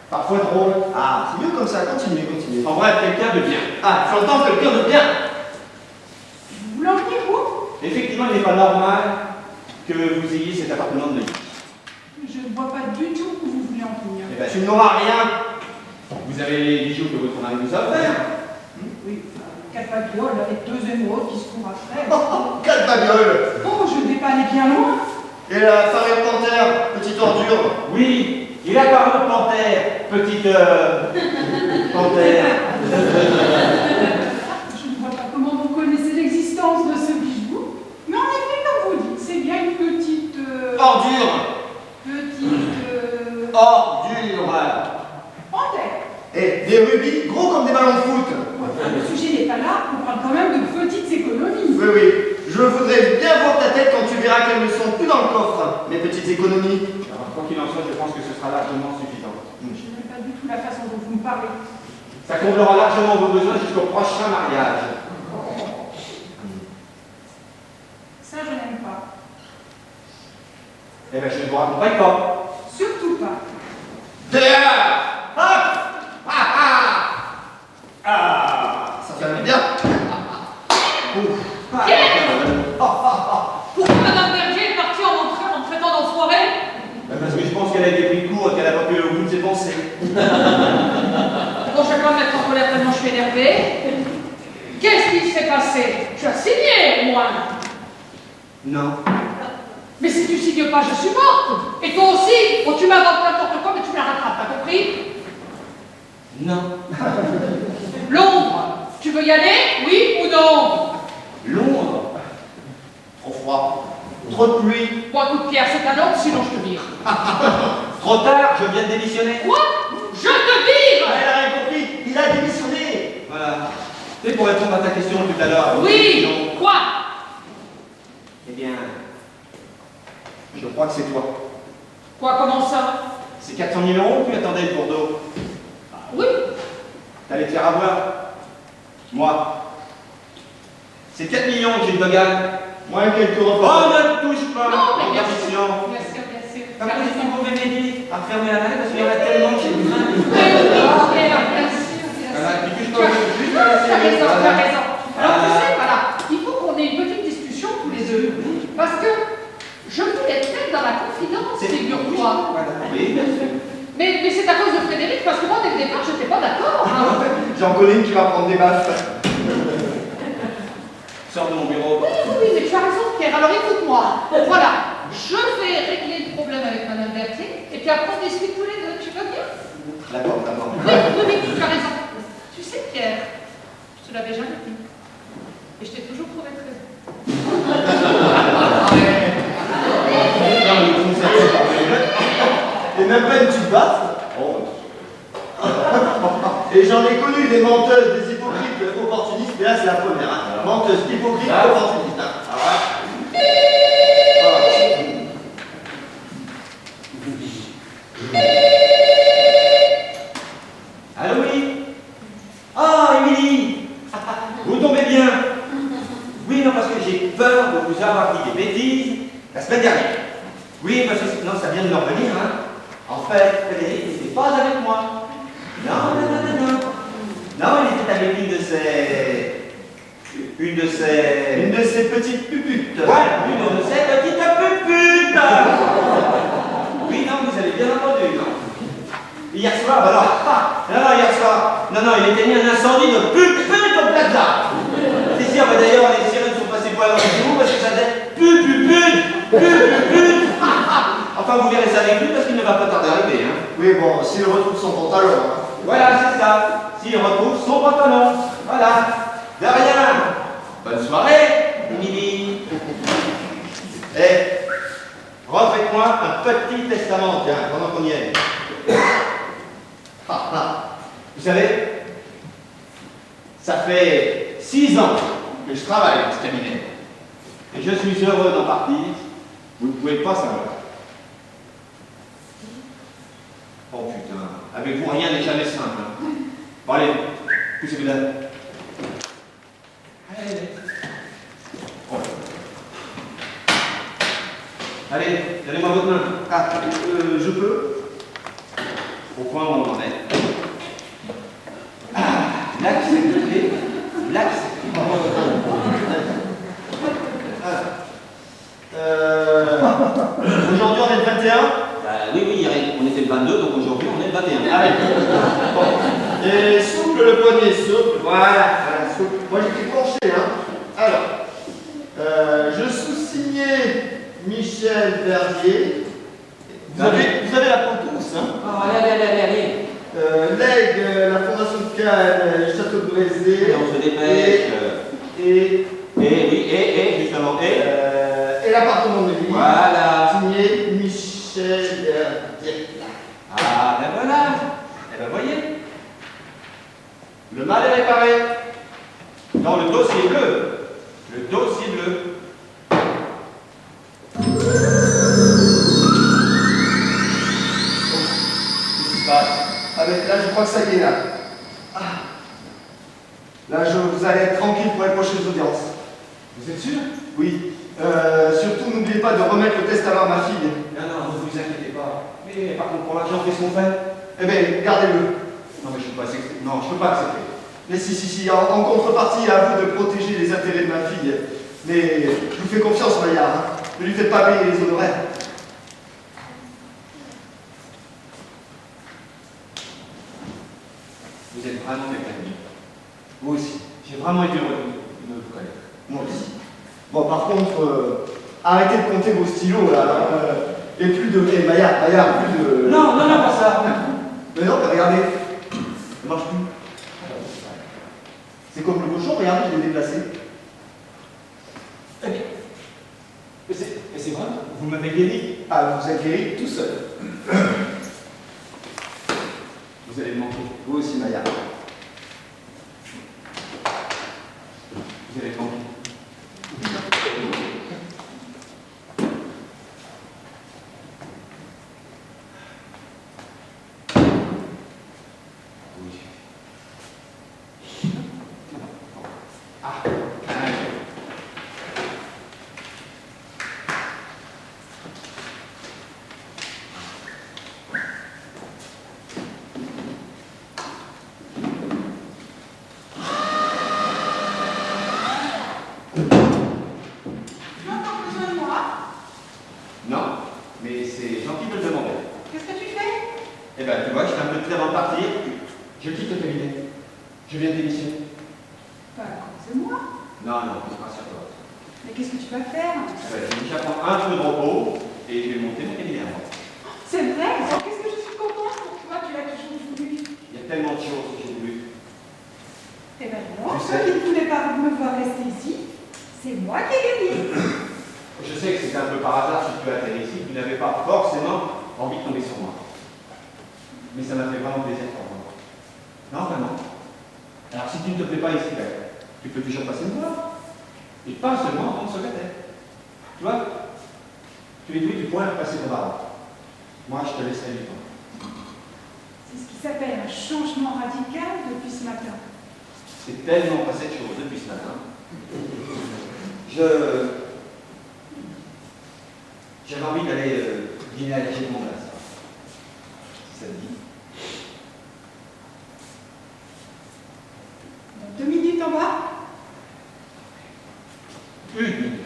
parfois drôle. Ah, c'est mieux comme ça, continue. En vrai, quelqu'un de bien. Ah, j'entends quelqu'un de bien. Vous voulez en venir où? Effectivement, il n'est pas normal que vous ayez cet appartement de nuit. Je ne vois pas du tout où vous voulez en venir. Eh ben, tu n'auras rien. vous avez les bijoux que votre mari vous a offerts. Oui, quatre babioles avec deux émeraudes qui se courent après. Quatre babioles. Oh, je ne vais pas aller bien loin. Et la farine panthère, petite ordure. Oui, il a parlé de panthère, petite panthère. Je ne vois pas comment vous connaissez l'existence de ce bijou. Mais en effet, comme vous dites, c'est bien une petite... Ordure. Ordure. Panthère. Et des rubis gros comme des ballons de foot. Le sujet n'est pas là, on parle quand même de petites économies. Oui, oui. Je voudrais bien voir ta tête quand tu verras qu'elles ne sont plus dans le coffre, mes petites économies. Alors, quoi qu'il en soit, je pense que ce sera largement suffisant. Je n'aime pas du tout la façon dont vous me parlez. Ça comblera largement vos besoins jusqu'au prochain mariage. Ça, je n'aime pas. Eh bien, je ne vous raccompagne pas. Surtout pas. Dehors. Hop. Ça fait bien. Pourquoi Madame Berger est partie en me traitant d'enfoiré? Parce que je pense qu'elle a été prise de court et qu'elle n'a pas pu aller au bout de ses pensées. Bon, je vais pas me mettre en colère tellement je suis énervée. Qu'est-ce qui s'est passé? Tu as signé, au moins. Non. Mais si tu signes pas, je suis morte. Et toi aussi. Bon, tu m'inventes n'importe quoi, mais tu me la rattrapes, t'as compris? Non. Londres, tu veux y aller? Oui ou non? Londres. Trop froid. Trop de pluie. Bon, écoute, Pierre, c'est un ordre, sinon je te vire. Trop tard, je viens de démissionner. Quoi? Je te vire? Elle a rien compris. Il a démissionné. Voilà. C'est pour répondre à ta question tout à l'heure. Oui. Quoi? Eh bien, je crois que c'est toi. Quoi, comment ça? C'est 400 000 € que tu attendais le cours d'eau. Oui. T'allais te faire avoir. Moi. C'est 4 millions que j'ai de gagne. Moins quelques Oh, repas. ne touche pas. Non, mais bien Interdiction. sûr. Bien sûr, bien sûr. Comme ça, est-ce que vous pouvez m'aider à refermer la main parce qu'il y en a tellement que j'ai besoin de... Mais oui, Pierre, bien sûr, bien sûr. Voilà, puis que je Tu as peux juste tu as raison, tu as Voilà. raison. Alors tu sais, voilà, il faut qu'on ait une petite discussion tous les deux. Parce que je voulais te mettre dans la confidence, figure-toi. Voilà. Oui, bien sûr. Mais c'est à cause de Frédéric, parce que moi, dès le départ, je n'étais pas d'accord. Hein. J'en connais une qui va prendre des baffes. Sors de mon bureau. Oui, oui, oui, mais tu as raison, Pierre. Alors écoute-moi. Voilà, je vais régler le problème avec Madame Berthier, et puis après on discute tous les deux. Tu veux bien? D'accord, d'accord. Oui, oui, oui, tu as raison. Tu sais, Pierre, je te l'avais jamais dit. Et je t'ai toujours trouvé très bon. Et même pas une petite baffe. Oh. Et j'en ai connu des menteuses, des hypocrites opportunistes, mais là c'est la première. Hein. Menteuse, hypocrite, opportuniste. Hein. Allô, oui? Ah, Émilie! Vous tombez bien? Oui, non, parce que j'ai peur de vous avoir dit des bêtises la semaine dernière. Oui, parce que non, ça vient de me revenir, hein. En fait, Frédéric n'était pas avec moi. Non, non, non, non, non. Non, il était avec une de ses petites puputes. Voilà, une de ses petites puputes. Oui, non, vous avez bien entendu, non? Hier soir, alors, hier soir, il était mis un incendie de pute au plaza. C'est sûr, d'ailleurs, les sirènes sont passées pour alors chez vous parce que ça faisait pute. Enfin, vous verrez ça avec lui parce qu'il ne va pas tarder à arriver, hein. Oui, bon, s'il retrouve son pantalon. Hein. Voilà, c'est ça. S'il retrouve son pantalon. Voilà. De rien. Bonne soirée, Émilie. Eh, refaites-moi un petit testament, tiens, pendant qu'on y est. Vous savez, ça fait 6 ans que je travaille dans ce cabinet. Et je suis heureux d'en partir. Vous ne pouvez pas savoir. Oh putain, avec vous rien n'est jamais simple. Hein. Bon allez, poussez-vous là. Allez. Oh. Allez, donnez-moi votre main. Ah, je peux. Au point où on en est. Ah, l'accepter. Aujourd'hui on est le 21. Oui, on était le 22, donc aujourd'hui on est le 21. Allez. Bon. Et souple le poignet, souple. Voilà, souple. Moi j'étais penché, hein. Alors, je sous-signais Michel Verdier. Vous avez la pantouse, hein. Oh, allez. Legs, la Fondation de Cannes, Château de Brézé. On se dépêche. Et justement, et l'appartement de Lille. Voilà. Signé Michel Verdier. Ah, ben voilà. Eh ben voyez. Le mal est réparé. Dans le dossier bleu. Le dossier bleu. Qu'est-ce qui se passe? Ah mais là je crois que ça y est là. Ah. Là vous allez être tranquille pour les prochaines audiences. Vous êtes sûr? Oui. Surtout n'oubliez pas de remettre le testament à ma fille. Non, ne vous inquiétez pas. Mais par contre, pour l'argent, qu'est-ce qu'on fait? Eh bien, gardez-le. Non, mais je peux pas accepter. Non, je peux pas accepter. Mais si, en contrepartie, à vous de protéger les intérêts de ma fille. Mais je vous fais confiance, Maillard. Hein. Ne lui faites pas payer les honoraires. Vous êtes vraiment quelqu'un de bien. Vous aussi. J'ai vraiment été heureux de vous connaître. Moi aussi. Bon, par contre, arrêtez de compter vos stylos, là. Et plus de... Eh, Maillard, plus de... Non, pas ça. Mais non, mais regardez. Ça marche plus. C'est comme le cochon, regardez, je l'ai déplacé. Eh bien. Mais c'est vrai, vous m'avez guéri. Ah, vous êtes guéri tout seul. Vous allez me manquer. Vous aussi, Maillard. Vous allez me manquer. Je viens de démissionner. C'est moi. Non, rassure-toi. Mais qu'est-ce que tu vas faire? J'apprends un peu de repos et je vais monter mon cabinet à moi. C'est vrai? Alors, qu'est-ce que je suis contente pour toi? Tu l'as toujours voulu. Il y a tellement de choses que j'ai voulu. Eh ben non, Tu ceux sais. qui ne voulaient pas me voir rester ici, c'est moi qui ai gagné. Je sais que c'est un peu par hasard si tu as atterri ici, tu n'avais pas forcément envie de tomber sur moi. Mais ça m'a fait vraiment plaisir pour moi. Non, vraiment. Alors si tu ne te plais pas ici, ben, tu peux toujours passer me voir. Et pas seulement en tant que secrétaire. Tu vois, tu es doué, tu pourrais repasser ton baron. Moi, je te laisserai du temps. C'est ce qui s'appelle un changement radical depuis ce matin. C'est tellement passé de choses depuis ce matin. J'avais envie d'aller dîner à la chez mon place. Si ça te dit. Dans 2 minutes en bas. Une minute.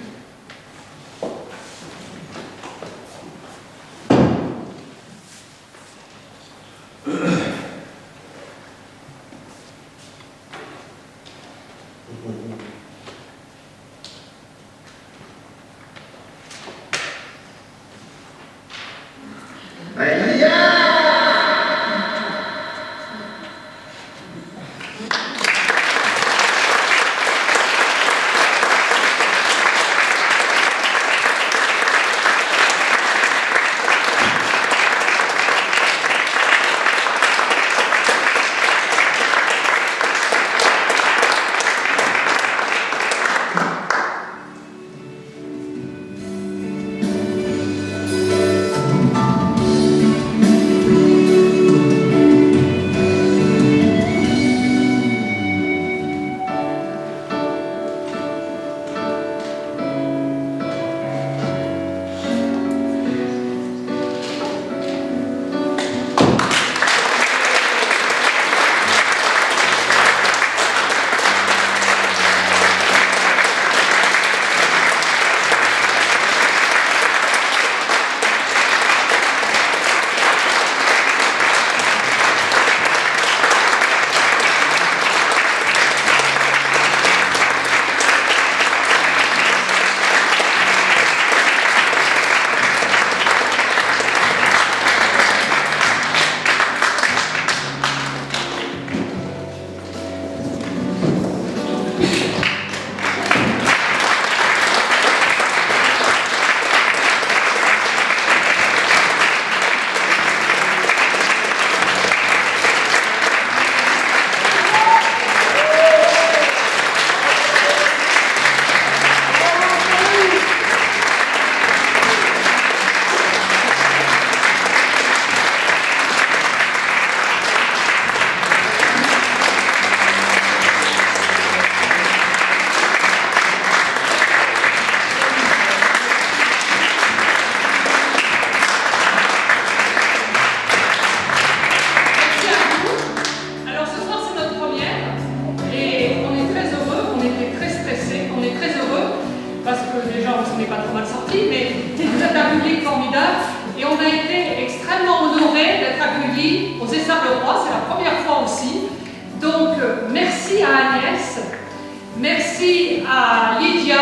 Merci à Lydia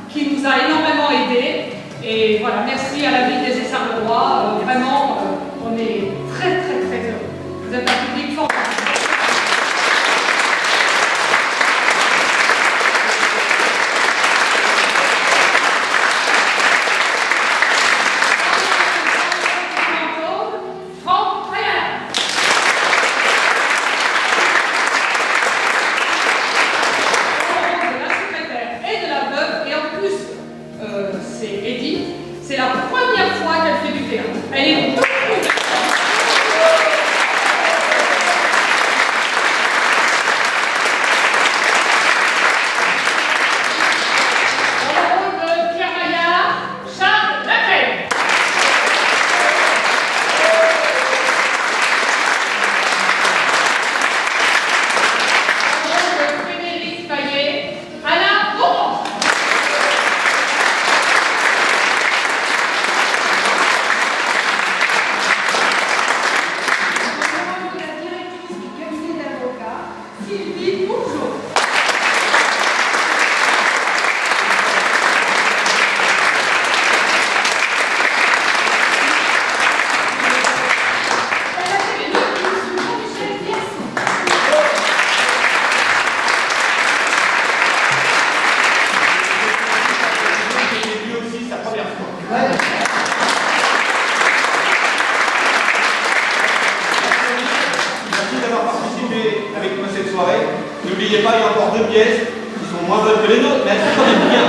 qui nous a énormément aidés. Et voilà, merci à la ville des Essarts-le-Roi. Vraiment, on est très heureux. Vous êtes un public formidable. C'est la première fois qu'elle fait du théâtre. Elle est toute nouvelle. Au rôle de Pierre Maillard, Charles Lacaille. Au rôle de Frédéric Paillet, Alain Beaumont. Sylvie Bourgeot. Elle a fait les notes sous Jean-Michel Biasson. C'est lui aussi sa première fois. Ouais. Merci d'avoir participé avec moi cette soirée. N'oubliez pas, il y a encore 2 pièces qui sont moins bonnes que les nôtres, mais elles sont quand même bien.